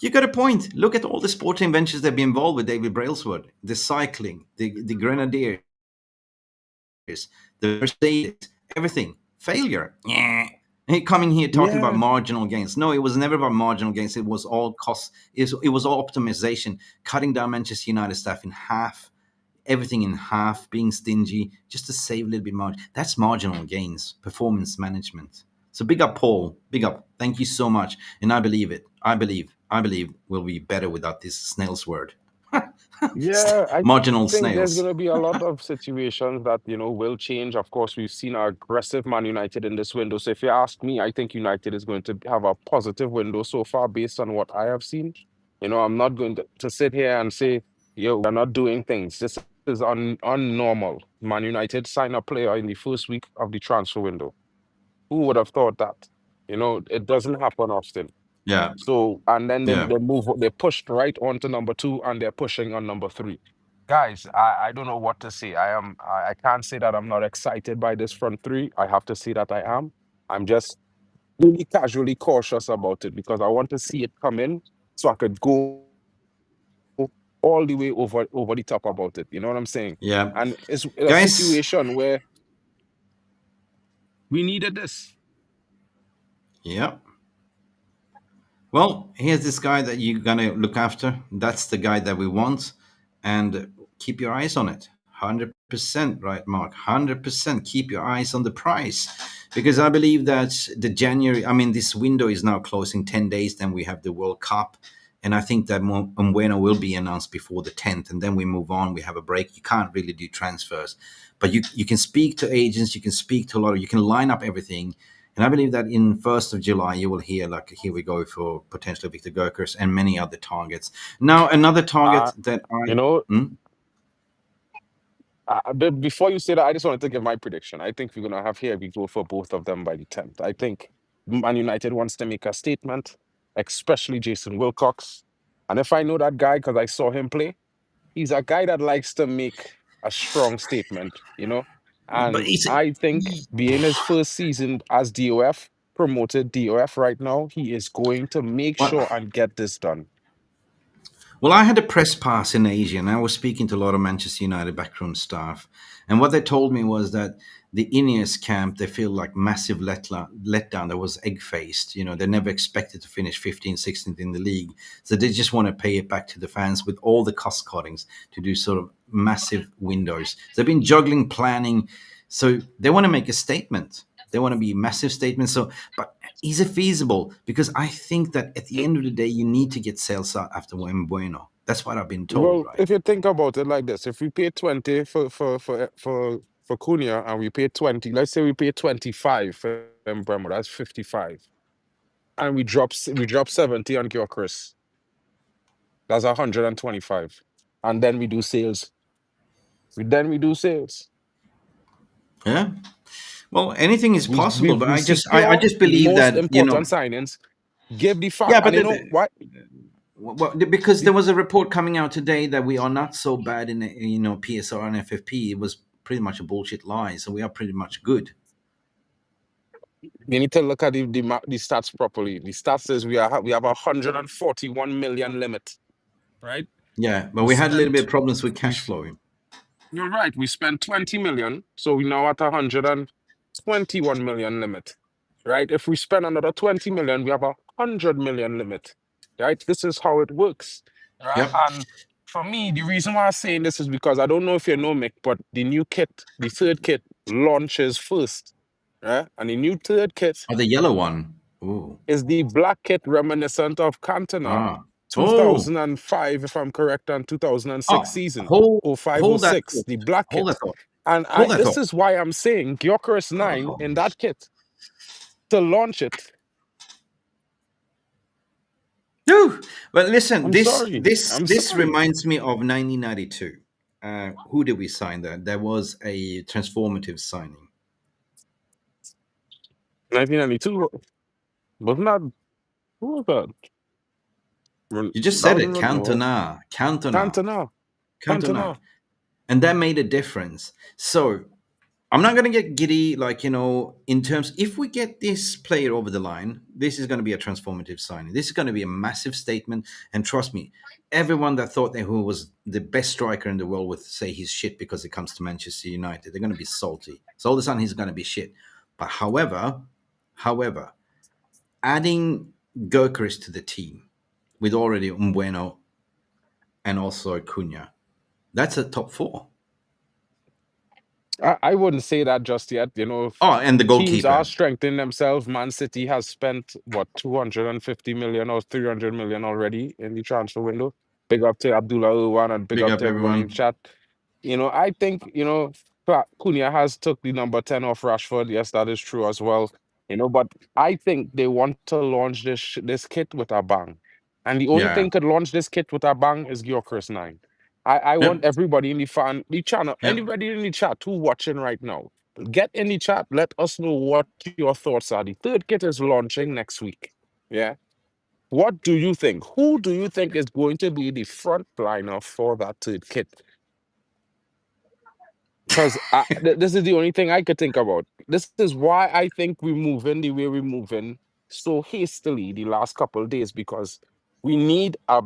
Speaker 1: You got a point. Look at all the sporting ventures that have been involved with David Brailsford, the cycling, the Grenadiers, the Mercedes, everything. Failure. Yeah. He coming here talking about
Speaker 2: Yeah,
Speaker 1: marginal gains. No, it was never about marginal gains. It was all cost. It was all optimization, cutting down Manchester United staff in half. everything in half, being stingy just to save a little bit more. That's marginal gains, performance management. So big up, Paul. Big up. Thank you so much. And I believe it. I believe we'll be better without this snail's word.
Speaker 2: Yeah, I
Speaker 1: Marginal
Speaker 2: think there's
Speaker 1: snails.
Speaker 2: going to be a lot of situations that, will change. Of course, we've seen our aggressive Man United in this window. So if you ask me, I think United is going to have a positive window so far based on what I have seen. I'm not going to sit here and say, yo, we're not doing things. This is unnormal. Man United sign a player in the first week of the transfer window. Who would have thought that? It doesn't happen often.
Speaker 1: Yeah.
Speaker 2: So, and then they,
Speaker 1: Yeah.
Speaker 2: they move, they pushed right on to number two and they're pushing on number three. Guys, I don't know what to say. I can't say that I'm not excited by this front three. I have to say that I am. I'm just really casually cautious about it because I want to see it come in so I could go all the way over the top about it. You know what I'm saying?
Speaker 1: Yeah.
Speaker 2: And it's a
Speaker 1: Guys,
Speaker 2: situation where we needed this.
Speaker 1: yeah. Well, here's this guy that you're going to look after. That's the guy that we want. And keep your eyes on it. 100% right, Mark. 100%. Keep your eyes on the price. Because I believe that this window is now closing 10 days. Then we have the World Cup. And I think that Mbeumo will be announced before the 10th. And then we move on. We have a break. You can't really do transfers. But you can speak to agents. You can speak to a lot of, you can line up everything. And I believe that in 1st of July, you will hear, like, here we go for potentially Victor Gyökeres and many other targets. Now, another target
Speaker 2: Uh,
Speaker 1: that
Speaker 2: you
Speaker 1: I.
Speaker 2: know,
Speaker 1: Hmm?
Speaker 2: But before you say that, I just wanted to give my prediction. I think we're gonna have here we go for both of them by the 10th. I think Man United wants to make a statement, especially Jason Wilcox. And if I know that guy because I saw him play, he's a guy that likes to make a strong statement.
Speaker 1: But
Speaker 2: And
Speaker 1: it's.
Speaker 2: I think being his first season as DOF, promoted DOF right now, he is going to make
Speaker 1: Well,
Speaker 2: sure and get this done.
Speaker 1: Well, I had a press pass in Asia, and I was speaking to a lot of Manchester United backroom staff. And what they told me was that the Ineos camp, they feel like massive letdown. That was egg faced. They never expected to finish 15th, 16th in the league. So they just want to pay it back to the fans with all the cost cuttings to do sort of massive windows. They've been juggling planning. So they want to make a statement. They want to be massive statements. So, but is it feasible? Because I think that at the end of the day, you need to get sales out after Mbeumo. That's what I've been told,
Speaker 2: Well,
Speaker 1: right?
Speaker 2: if you think about it like this, if we pay 20 for Cunha and we pay 20, let's say we pay 25 for Mbeumo, that's 55. And we drop 70 on Gyokeres, that's 125. And then we do sales. We do sales.
Speaker 1: Yeah. Well, anything is possible, but
Speaker 2: We
Speaker 1: I
Speaker 2: secure
Speaker 1: just
Speaker 2: the
Speaker 1: believe
Speaker 2: most
Speaker 1: that
Speaker 2: important signings, give the fan,
Speaker 1: yeah,
Speaker 2: and
Speaker 1: but
Speaker 2: you know what?
Speaker 1: because there was a report coming out today that we are not so bad in PSR and FFP. It was pretty much a bullshit lie, so we are pretty much good.
Speaker 2: You need to look at the stats properly. The stats says we have a 141 million limit, right?
Speaker 1: Yeah, but
Speaker 2: We
Speaker 1: we had a little bit
Speaker 2: spent
Speaker 1: of problems with
Speaker 2: we
Speaker 1: cash flow.
Speaker 2: You're right. We spent 20 million, so we're now at 121 million limit. Right? If we spend another 20 million, we have a 100 million limit. Right? This is how it works. Right?
Speaker 1: Yep.
Speaker 2: And for me, the reason why I'm saying this is because I don't know if you know, Mick, but the new kit, the third kit, launches first. Right? And the new third kit
Speaker 1: Oh, the yellow one. Ooh.
Speaker 2: is the black kit reminiscent of Cantona
Speaker 1: Ah. Oh.
Speaker 2: 2005, if I'm correct, and 2006
Speaker 1: Oh.
Speaker 2: season,
Speaker 1: Hold.
Speaker 2: or 05 or
Speaker 1: Hold that
Speaker 2: 06,
Speaker 1: thought.
Speaker 2: the black
Speaker 1: Hold that
Speaker 2: kit.
Speaker 1: thought.
Speaker 2: And
Speaker 1: Hold that
Speaker 2: this
Speaker 1: thought.
Speaker 2: is why I'm saying Gyokeres 9
Speaker 1: Oh.
Speaker 2: in that kit to launch it.
Speaker 1: No, but listen,
Speaker 2: I'm
Speaker 1: this
Speaker 2: sorry.
Speaker 1: this
Speaker 2: I'm
Speaker 1: this
Speaker 2: sorry.
Speaker 1: reminds me of 1992. Who did we sign there? There was a transformative signing.
Speaker 2: 1992. Wasn't that, who was that?
Speaker 1: You just
Speaker 2: That
Speaker 1: said
Speaker 2: was
Speaker 1: it,
Speaker 2: no.
Speaker 1: Cantona, Cantona,
Speaker 2: Cantona.
Speaker 1: Cantona,
Speaker 2: Cantona.
Speaker 1: and that made a difference. So I'm not going to get giddy, like, in terms, if we get this player over the line, this is going to be a transformative signing. This is going to be a massive statement. And trust me, everyone that thought that who was the best striker in the world would say he's shit because it comes to Manchester United. They're going to be salty. So all of a sudden he's going to be shit. But however, adding Gyokeres to the team with already Mbeumo and also Cunha, that's a top four.
Speaker 2: I wouldn't say that just yet.
Speaker 1: Oh, and the
Speaker 2: Teams are
Speaker 1: goalkeeper.
Speaker 2: strengthening themselves. Man City has spent what 250 million or 300 million already in the transfer window. Big up to Abdullah Uwan and big
Speaker 1: Big
Speaker 2: up
Speaker 1: up
Speaker 2: to everyone in
Speaker 1: everyone.
Speaker 2: chat. I think Cunha has took the number 10 off Rashford. Yes, that is true as well. But I think they want to launch this kit with a bang, and the only
Speaker 1: Yeah.
Speaker 2: thing could launch this kit with a bang is Gyokeres 9. I want
Speaker 1: Yep.
Speaker 2: everybody in the channel,
Speaker 1: Yep.
Speaker 2: anybody in the chat who watching right now, get in the chat. Let us know what your thoughts are. The third kit is launching next week. Yeah. What do you think? Who do you think is going to be the front liner for that third kit? Because this is the only thing I could think about. This is why I think we're moving the way we're moving so hastily the last couple of days, because we need a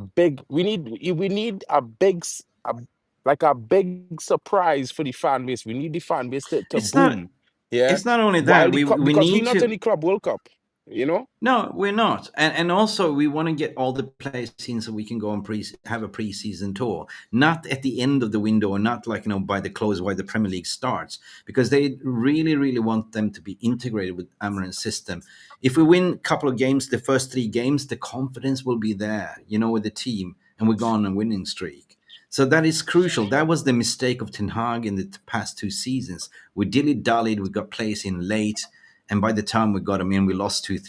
Speaker 2: like a big surprise for the fan base. We need the fan base to
Speaker 1: It's
Speaker 2: boom.
Speaker 1: not.
Speaker 2: Yeah.
Speaker 1: It's not only
Speaker 2: While
Speaker 1: that.
Speaker 2: the cup,
Speaker 1: We
Speaker 2: because we're
Speaker 1: need
Speaker 2: not in
Speaker 1: to.
Speaker 2: the Club World Cup, you know?
Speaker 1: No, we're not, and also we want to get all the players in so we can go and have a preseason tour, not at the end of the window, or not like by the close while the Premier League starts, because they really, really want them to be integrated with Amarin's system. If we win a couple of games, the first three games, the confidence will be there, with the team, and we go on a winning streak. So that is crucial. That was the mistake of Ten Hag in the past 2 seasons. We dilly dallied. We got players in late, and by the time we got him in, we lost three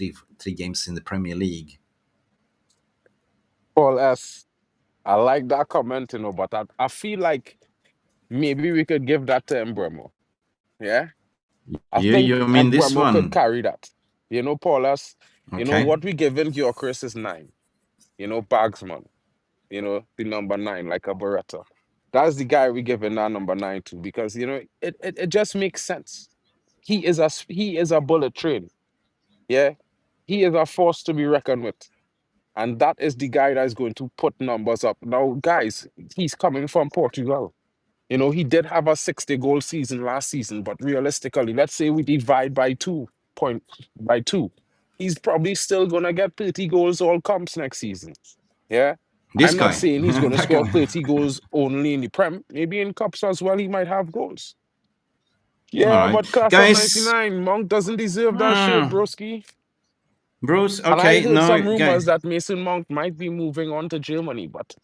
Speaker 1: games in the Premier League.
Speaker 2: Paul S. I like that comment, but I feel like maybe we could give that to Mbeumo. Yeah. I think
Speaker 1: You mean this
Speaker 2: Mbeumo could
Speaker 1: one?
Speaker 2: carry that. Paulus,
Speaker 1: Okay,
Speaker 2: what we giving Gyokeres is 9. Bagsman, the number 9, like a Beretta. That's the guy we giving that number 9 to, because, it just makes sense. He is a bullet train. Yeah. He is a force to be reckoned with. And that is the guy that is going to put numbers up. Now, guys, he's coming from Portugal. He did have a 60 goal season last season, but realistically, let's say we divide by two. He's probably still gonna get 30 goals all comps next season. Yeah.
Speaker 1: this
Speaker 2: I'm not
Speaker 1: guy,
Speaker 2: saying he's gonna
Speaker 1: that
Speaker 2: score
Speaker 1: guy.
Speaker 2: 30 goals only in the Prem. Maybe in cups as well, he might have goals.
Speaker 1: All
Speaker 2: Yeah,
Speaker 1: right,
Speaker 2: but class of
Speaker 1: guys.
Speaker 2: 99, Monk doesn't deserve that shirt,
Speaker 1: Hmm,
Speaker 2: broski.
Speaker 1: Bruce.
Speaker 2: And I
Speaker 1: Okay,
Speaker 2: heard
Speaker 1: no,
Speaker 2: some
Speaker 1: guy.
Speaker 2: rumors that Mason Mount might be moving on to Germany, but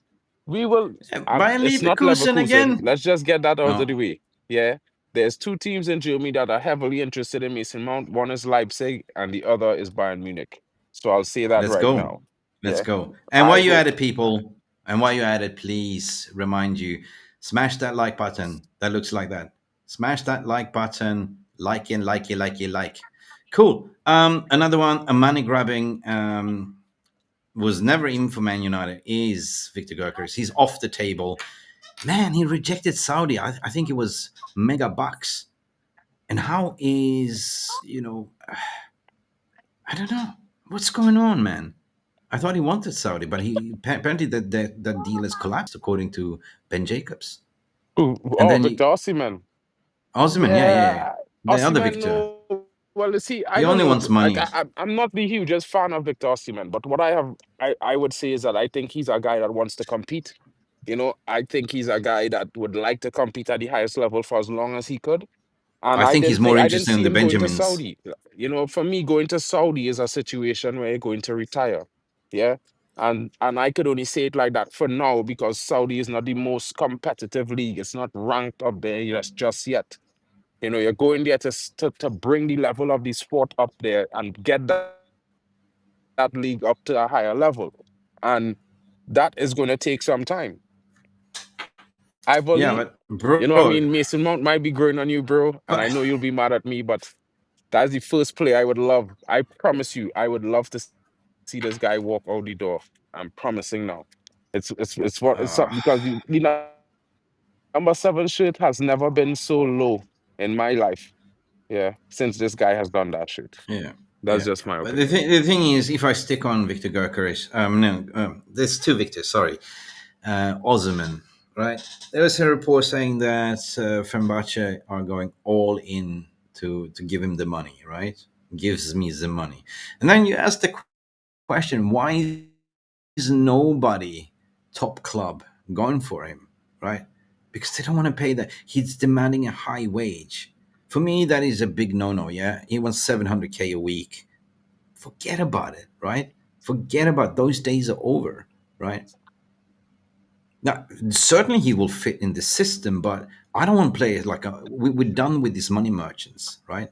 Speaker 2: we will.
Speaker 1: Bayern
Speaker 2: It's not
Speaker 1: Leverkusen
Speaker 2: Leverkusen.
Speaker 1: again?
Speaker 2: Let's just get that out of the
Speaker 1: No,
Speaker 2: way. Yeah. There's two teams in Germany that are heavily interested in Mason Mount. One is Leipzig and the other is Bayern Munich. So I'll say that
Speaker 1: let's
Speaker 2: right
Speaker 1: go.
Speaker 2: now.
Speaker 1: Let's
Speaker 2: Yeah.
Speaker 1: go. And while
Speaker 2: I
Speaker 1: you at
Speaker 2: hope.
Speaker 1: it, people, and while you at it, please remind you, smash that like button. That looks like that. Smash that like button. Like. Cool. Another one, a money grabbing. Was never in for Man United is Victor Gyökeres. He's off the table. Man, he rejected Saudi. I think it was mega bucks. And how is, I don't know. What's going on, man? I thought he wanted Saudi, but apparently that deal has collapsed, according to Ben Jacobs.
Speaker 2: Ooh,
Speaker 1: And
Speaker 2: oh,
Speaker 1: then
Speaker 2: Victor Osimhen.
Speaker 1: Osman, yeah.
Speaker 2: Yeah,
Speaker 1: The other
Speaker 2: Osimhen.
Speaker 1: Victor.
Speaker 2: No, well, you see, I
Speaker 1: He
Speaker 2: don't
Speaker 1: only
Speaker 2: know.
Speaker 1: wants
Speaker 2: Like,
Speaker 1: money.
Speaker 2: I'm not the hugest fan of Victor Osimhen, but what I would say is that I think he's a guy that wants to compete. I think he's a guy that would like to compete at the highest level for as long as he could. And
Speaker 1: I think he's more
Speaker 2: I didn't
Speaker 1: interested in
Speaker 2: see
Speaker 1: the
Speaker 2: him going to
Speaker 1: Benjamins.
Speaker 2: Saudi. For me, going to Saudi is a situation where you're going to retire. Yeah. And I could only say it like that for now, because Saudi is not the most competitive league. It's not ranked up there just yet. You're going there to bring the level of the sport up there and get that league up to a higher level. And that is going to take some time. I believe.
Speaker 1: Yeah, but
Speaker 2: What I
Speaker 1: bro,
Speaker 2: mean? Mason Mount might be growing on you, bro. And
Speaker 1: but
Speaker 2: I know you'll be mad at me, but that's the first play I would love. I promise you, I would love to see this guy walk out the door. I'm promising now. It's
Speaker 1: uh,
Speaker 2: because the number 7 shirt has never been so low in my life. Yeah, since this guy has done that shit. That's
Speaker 1: yeah,
Speaker 2: just my opinion.
Speaker 1: But the thing is, if I stick on Victor Gyökeres, no, there's two Victors. Sorry, Osimhen, right? There was a report saying that Fenerbahce are going all in to give him the money, right? Gives me the money, and then you ask the question: why is nobody top club going for him, right? because they don't want to pay that. He's demanding a high wage. For me, that is a big no-no. Yeah, he wants 700K a week. Forget about it, right? Forget about those days are over, right? Now, certainly he will fit in the system, but I don't want players like we're done with these money merchants, right?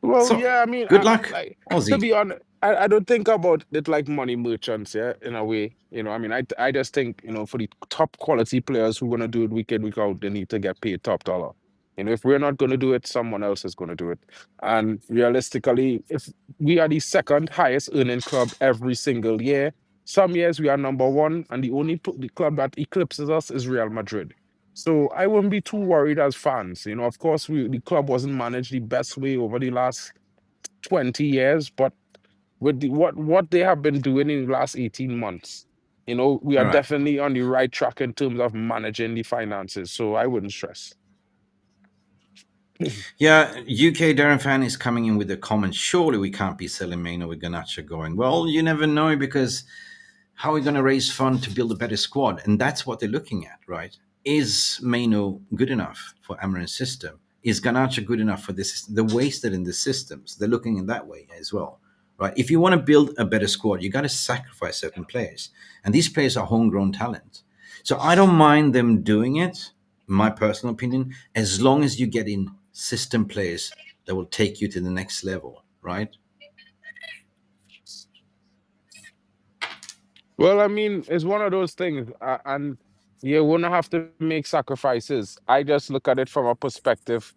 Speaker 2: Well,
Speaker 1: So,
Speaker 2: yeah, I mean,
Speaker 1: good luck,
Speaker 2: like to
Speaker 1: Aussie.
Speaker 2: be honest, I don't think about it like money merchants, yeah, in a way. I mean, I just think, for the top quality players who want to do it week in, week out, they need to get paid top dollar. If we're not going to do it, someone else is going to do it. And realistically, if we are the second highest earning club every single year, some years we are number one, and the only the club that eclipses us is Real Madrid. So I wouldn't be too worried as fans. Of course, the club wasn't managed the best way over the last 20 years, but with what they have been doing in the last 18 months, we are
Speaker 1: All right.
Speaker 2: definitely on the right track in terms of managing the finances. So I wouldn't stress.
Speaker 1: Yeah, UK Darren fan is coming in with a comment. Surely we can't be selling Maino with Ganacha going. Well, you never know because how are we going to raise fund to build a better squad? And that's what they're looking at, right? Is Maino good enough for Amarin's system? Is Ganacha good enough for this? They're wasted in the systems. They're looking in that way as well, right? If you want to build a better squad, you got to sacrifice certain players. And these players are homegrown talent. So I don't mind them doing it, my personal opinion, as long as you get in system players that will take you to the next level, right?
Speaker 2: Well, I mean, it's one of those things, and you wouldn't have to make sacrifices. I just look at it from a perspective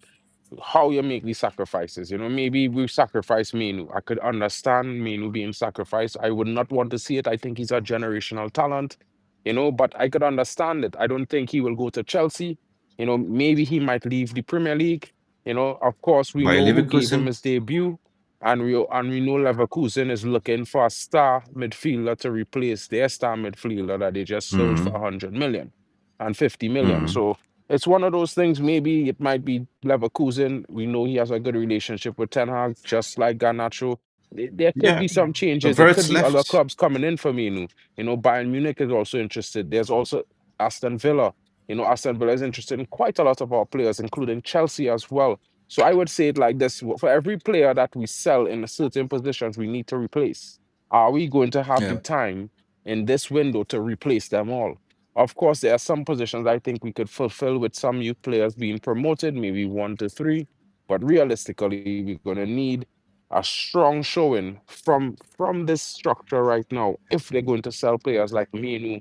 Speaker 2: how you make these sacrifices. Maybe we sacrifice Mainoo. I could understand Mainoo being sacrificed. I would not want to see it. I think he's a generational talent, but I could understand it. I don't think he will go to Chelsea. Maybe he might leave the Premier League. Of course, we
Speaker 1: By
Speaker 2: know who gave him
Speaker 1: Leverkusen.
Speaker 2: his debut, and we know Leverkusen is looking for a star midfielder to replace their star midfielder that they just sold for
Speaker 1: Mm-hmm.
Speaker 2: 100 million and 50 million.
Speaker 1: Mm-hmm.
Speaker 2: So it's one of those things. Maybe it might be Leverkusen. We know he has a good relationship with Ten Hag, just like Garnacho. There could
Speaker 1: Yeah.
Speaker 2: be some changes. It could
Speaker 1: Verts
Speaker 2: be other
Speaker 1: left.
Speaker 2: clubs coming in for Mainoo. Bayern Munich is also interested. There's also Aston Villa. Aston Villa is interested in quite a lot of our players, including Chelsea as well. So I would say it like this: for every player that we sell in certain positions, we need to replace. Are we going to have the
Speaker 1: Yeah.
Speaker 2: time in this window to replace them all? Of course, there are some positions I think we could fulfill with some youth players being promoted, maybe 1 to 3. But realistically, we're going to need a strong showing from this structure right now if they're going to sell players like Mainoo,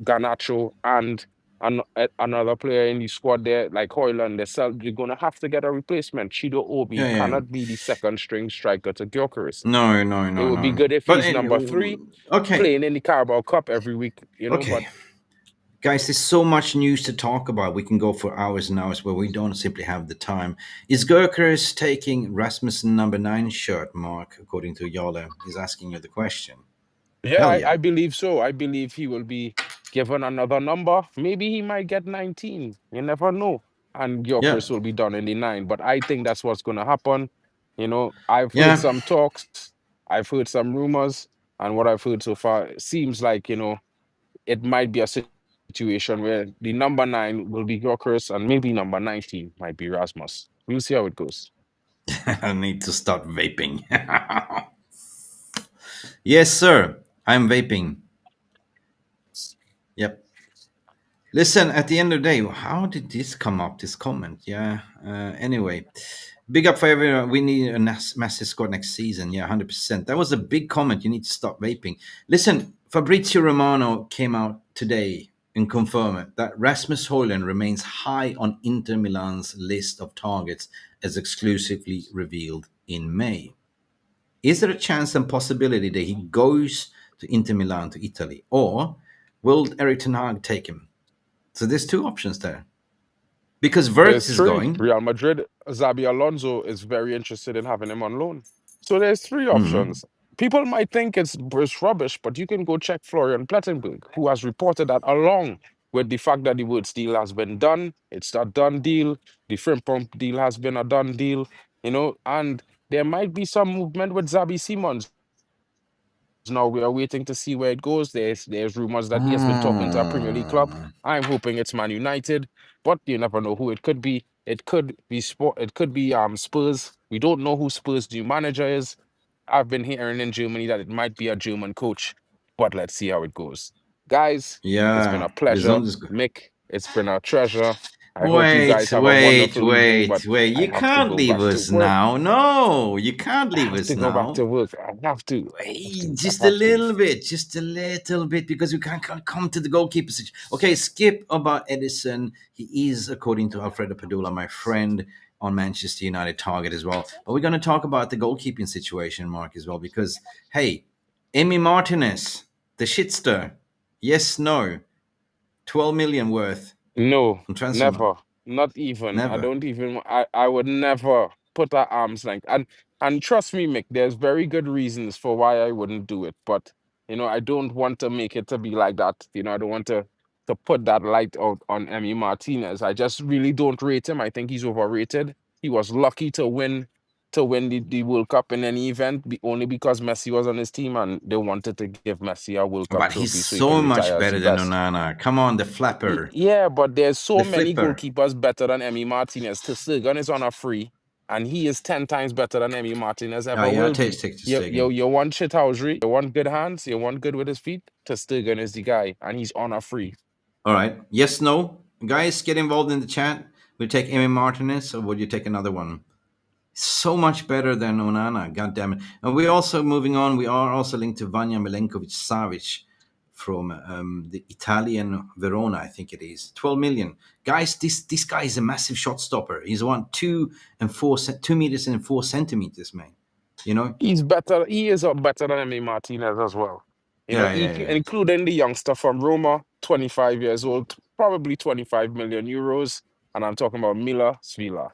Speaker 2: Garnacho, and another player in the squad there, like Hojlund. You're going to have to get a replacement. Chido Obi
Speaker 1: Yeah. Yeah.
Speaker 2: cannot be the second string striker to Gyokeres.
Speaker 1: No. No.
Speaker 2: It
Speaker 1: No.
Speaker 2: would be
Speaker 1: No.
Speaker 2: good if
Speaker 1: But
Speaker 2: he's number 3
Speaker 1: okay.
Speaker 2: playing in the Carabao Cup every week,
Speaker 1: Okay.
Speaker 2: but
Speaker 1: Guys, there's so much news to talk about. We can go for hours and hours, but we don't simply have the time. Is Gyokeres taking Rasmussen number 9 shirt, Mark? According to Yola, he's asking you the question.
Speaker 2: yeah,
Speaker 1: Hell
Speaker 2: I
Speaker 1: yeah.
Speaker 2: believe so. I believe he will be given another number. Maybe he might get 19. You never know. And
Speaker 1: Yeah.
Speaker 2: Gyokeres will be done in the 9. But I think that's what's going to happen. I've heard
Speaker 1: Yeah.
Speaker 2: some talks, I've heard some rumors, and what I've heard so far seems like, it might be a situation where the number 9 will be Gyokeres and maybe number 19 might be Rasmus. We'll see how it goes.
Speaker 1: I need to start vaping. Yes, sir. I'm vaping. Yep. Listen, at the end of the day, how did this come up, this comment? Yeah. Anyway, big up for everyone. We need a massive squad next season. Yeah, 100%. That was a big comment. You need to stop vaping. Listen, Fabrizio Romano came out today and confirmed it that Rasmus Hojlund remains high on Inter Milan's list of targets as exclusively revealed in May. Is there a chance and possibility that he goes to Inter Milan to Italy? Or will Eric Ten Hag take him? So there's two options there. Because Verts
Speaker 2: There's
Speaker 1: is
Speaker 2: 3.
Speaker 1: going.
Speaker 2: Real Madrid, Xabi Alonso is very interested in having him on loan. So there's 3
Speaker 1: Mhm.
Speaker 2: options. People might think it's rubbish, but you can go check Florian Plettenberg, who has reported that along with the fact that the Woods deal has been done, it's a done deal. The Frimpong deal has been a done deal, and there might be some movement with Zabi Simons. now we are waiting to see where it goes. There's rumors that he has been talking to a Premier League club.
Speaker 1: Hmm.
Speaker 2: I'm hoping it's Man United, but you never know who it could be. It could be Sport. It could be Spurs. We don't know who Spurs' new manager is. I've been hearing in Germany that it might be a German coach, but let's see how it goes. Guys, it's been
Speaker 1: Yeah,
Speaker 2: a
Speaker 1: the
Speaker 2: pleasure.
Speaker 1: zone is good.
Speaker 2: Mick, it's been a treasure. I hope you
Speaker 1: Wait,
Speaker 2: guys have a
Speaker 1: wait,
Speaker 2: wonderful evening, but
Speaker 1: wait.
Speaker 2: I
Speaker 1: You
Speaker 2: have to
Speaker 1: can't
Speaker 2: go
Speaker 1: leave
Speaker 2: back to
Speaker 1: us
Speaker 2: work.
Speaker 1: now. No, you can't
Speaker 2: I
Speaker 1: leave
Speaker 2: have to
Speaker 1: us
Speaker 2: go back to
Speaker 1: now.
Speaker 2: work. I have to. I have
Speaker 1: Hey,
Speaker 2: to. I
Speaker 1: just a
Speaker 2: have to.
Speaker 1: little bit, because we can't come to the goalkeeper situation. Okay, skip about Edison. He is, according to Alfredo Padula, my friend on Manchester United target as well. But we're going to talk about the goalkeeping situation, Mark, as well, because, hey, Emi Martinez, the shitster, yes, no, 12 million worth
Speaker 2: No,
Speaker 1: on transfer market.
Speaker 2: never. Not even. I
Speaker 1: Never.
Speaker 2: don't even. I would never put at arm's length. And trust me, Mick, there's very good reasons for why I wouldn't do it. But I don't want to make it to be like that. I don't want to put that light out on Emi Martinez. I just really don't rate him. I think he's overrated. He was lucky to win the World Cup in any event, only because Messi was on his team and they wanted to give Messi a World Cup
Speaker 1: But he's
Speaker 2: trophy so he could
Speaker 1: so much
Speaker 2: retire as
Speaker 1: better
Speaker 2: the
Speaker 1: than
Speaker 2: best.
Speaker 1: Onana. Come on, the flapper,
Speaker 2: Yeah, but there's
Speaker 1: the
Speaker 2: so many
Speaker 1: flipper.
Speaker 2: goalkeepers better than Emi Martinez. Terstegen is on a free, and he is 10 times better than Emi Martinez
Speaker 1: Oh,
Speaker 2: ever
Speaker 1: yeah,
Speaker 2: will be.
Speaker 1: take this
Speaker 2: You,
Speaker 1: taking.
Speaker 2: you want shithousery, you want good hands, you want good with his feet. Terstegen is the guy, and he's on a free.
Speaker 1: All right. Yes, no. Guys, get involved in the chat. Will you take Amy Martinez or would you take another one? So much better than Onana. God damn it. And we're also moving on. We are also linked to Vanya Milenkovic Savic from the Italian Verona, I think it is. 12 million. Guys, this guy is a massive shot stopper. He's won 2 meters and 4 centimeters, man. You know?
Speaker 2: He's better. He is better than Emi Martinez as well.
Speaker 1: Yeah, yeah, yeah.
Speaker 2: Including the youngster from Roma, 25 years old, probably 25 million euros. And I'm talking about Mila Svila.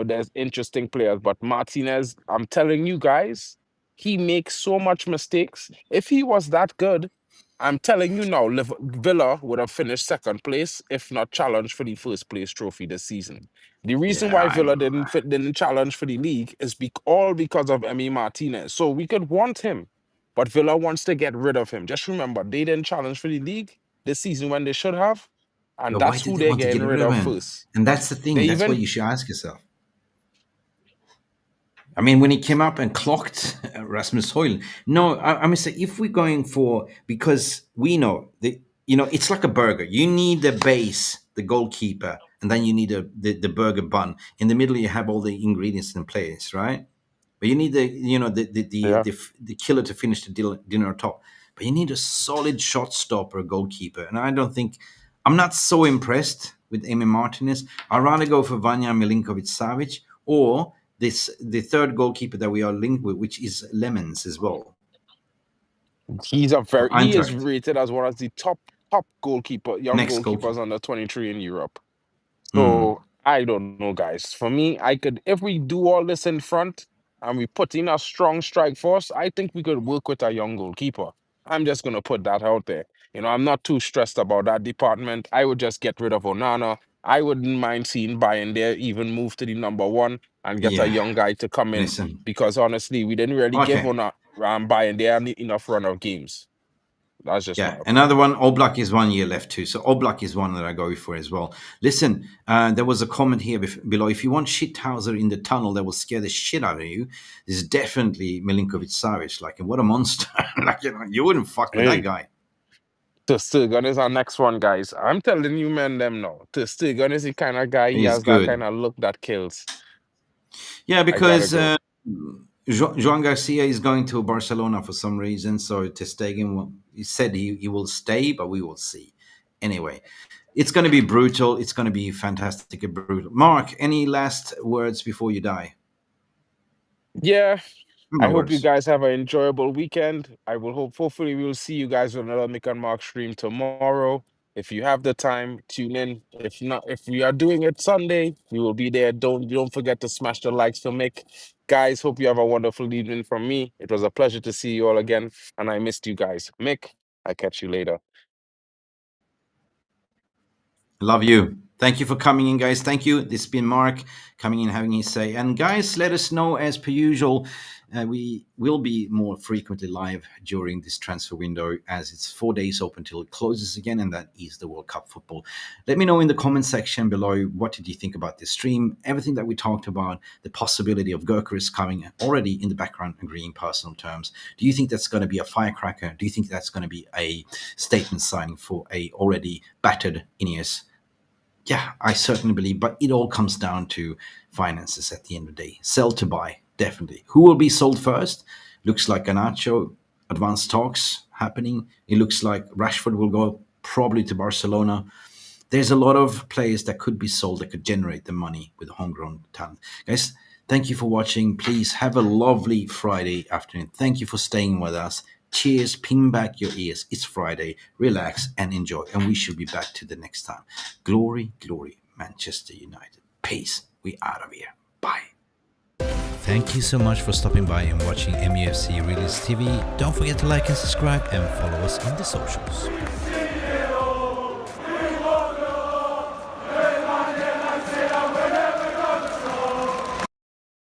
Speaker 2: There's interesting players, but Martinez, I'm telling you guys, he makes so much mistakes. If he was that good, I'm telling you now, Villa would have finished second place, if not challenged for the first place trophy this season. The reason
Speaker 1: Yeah,
Speaker 2: why Villa
Speaker 1: I'm.
Speaker 2: didn't challenge for the league is all because of Emi Martinez. So we could want him, but Villa wants to get rid of him. Just remember, they didn't challenge for the league this season when they should have, and
Speaker 1: But why
Speaker 2: that's
Speaker 1: did
Speaker 2: who
Speaker 1: they
Speaker 2: they're
Speaker 1: want to
Speaker 2: getting
Speaker 1: get rid
Speaker 2: rid
Speaker 1: of
Speaker 2: of
Speaker 1: him?
Speaker 2: first.
Speaker 1: And that's the
Speaker 2: They
Speaker 1: thing. That's what
Speaker 2: even
Speaker 1: you should ask yourself. I mean, when he came up and clocked Rasmus Hojlund, no, I must say, if we're going for, because we know that, it's like a burger. You need the base, the goalkeeper, and then you need the burger bun. In the middle, you have all the ingredients in place, right? But you need
Speaker 2: yeah.
Speaker 1: the killer to finish the dinner top. But you need a solid shot stopper goalkeeper, and I don't think I'm not so impressed with Emi Martinez. I'd rather go for Vanya Milinkovic Savic or the third goalkeeper that we are linked with, which is Lemons as well from
Speaker 2: he is
Speaker 1: Eintracht,
Speaker 2: rated as one of the top young
Speaker 1: next
Speaker 2: goalkeepers
Speaker 1: goalkeeper.
Speaker 2: under 23 in Europe.
Speaker 1: Hmm.
Speaker 2: So I don't know, guys. For me, if we do all this in front and we put in a strong strike force, I think we could work with a young goalkeeper. I'm just gonna put that out there. I'm not too stressed about that department. I would just get rid of Onana. I wouldn't mind seeing Bayern there even move to the number one and get a
Speaker 1: Yeah.
Speaker 2: young guy to come in
Speaker 1: Listen.
Speaker 2: because honestly, we didn't really give
Speaker 1: Okay.
Speaker 2: on Bayern there enough run of games. That's just my
Speaker 1: Yeah, another
Speaker 2: opinion.
Speaker 1: one. Oblak is 1 year left too, so Oblak is one that I go for as well. Listen, there was a comment here below. If you want shithouser in the tunnel that will scare the shit out of you, this is definitely Milinkovic Savic. Like, what a monster! Like, you wouldn't fuck with that
Speaker 2: Hey.
Speaker 1: guy.
Speaker 2: Terstegen is our next one, guys. I'm telling you, man, them now. Terstegen is the kind of guy, he
Speaker 1: He's
Speaker 2: has that
Speaker 1: good.
Speaker 2: kind of look that kills.
Speaker 1: Yeah,
Speaker 2: I gotta
Speaker 1: because
Speaker 2: go.
Speaker 1: Joan Garcia is going to Barcelona for some reason. So Ter Stegen, he said he will stay, but we will see. Anyway, it's going to be brutal. It's going to be fantastic and brutal. Mark, any last words before you die?
Speaker 2: Yeah, I
Speaker 1: No
Speaker 2: hope you
Speaker 1: words.
Speaker 2: guys have an enjoyable weekend. hopefully we will see you guys on another Mick and Mark stream tomorrow. If you have the time, tune in. If not, if we are doing it Sunday, we will be there. Don't forget to smash the likes for Mick. Guys, hope you have a wonderful evening from me. It was a pleasure to see you all again, and I missed you guys. Mick, I catch you later.
Speaker 1: Love you. Thank you for coming in, guys. Thank you. This has been Mark coming in, having his say. And guys, let us know as per usual. We will be more frequently live during this transfer window, as it's 4 days open till it closes again, and that is the World Cup football. Let me know in the comment section below, what did you think about this stream? Everything that we talked about, the possibility of Gyokeres coming already in the background, agreeing personal terms. Do you think that's going to be a firecracker? Do you think that's going to be a statement signing for a already battered Ineos? Yeah, I certainly believe, but it all comes down to finances at the end of the day. Sell to buy, definitely. Who will be sold first? Looks like Garnacho, advanced talks happening. It looks like Rashford will go probably to Barcelona. There's a lot of players that could be sold that could generate the money with homegrown talent. Guys, thank you for watching. Please have a lovely Friday afternoon. Thank you for staying with us. Cheers, ping back your ears. It's Friday. Relax and enjoy. And we should be back to the next time. Glory, glory, Manchester United. Peace. We out of here. Bye. Thank you so much for stopping by and watching Mufc Realist TV. Don't forget to like and subscribe and follow us on the socials.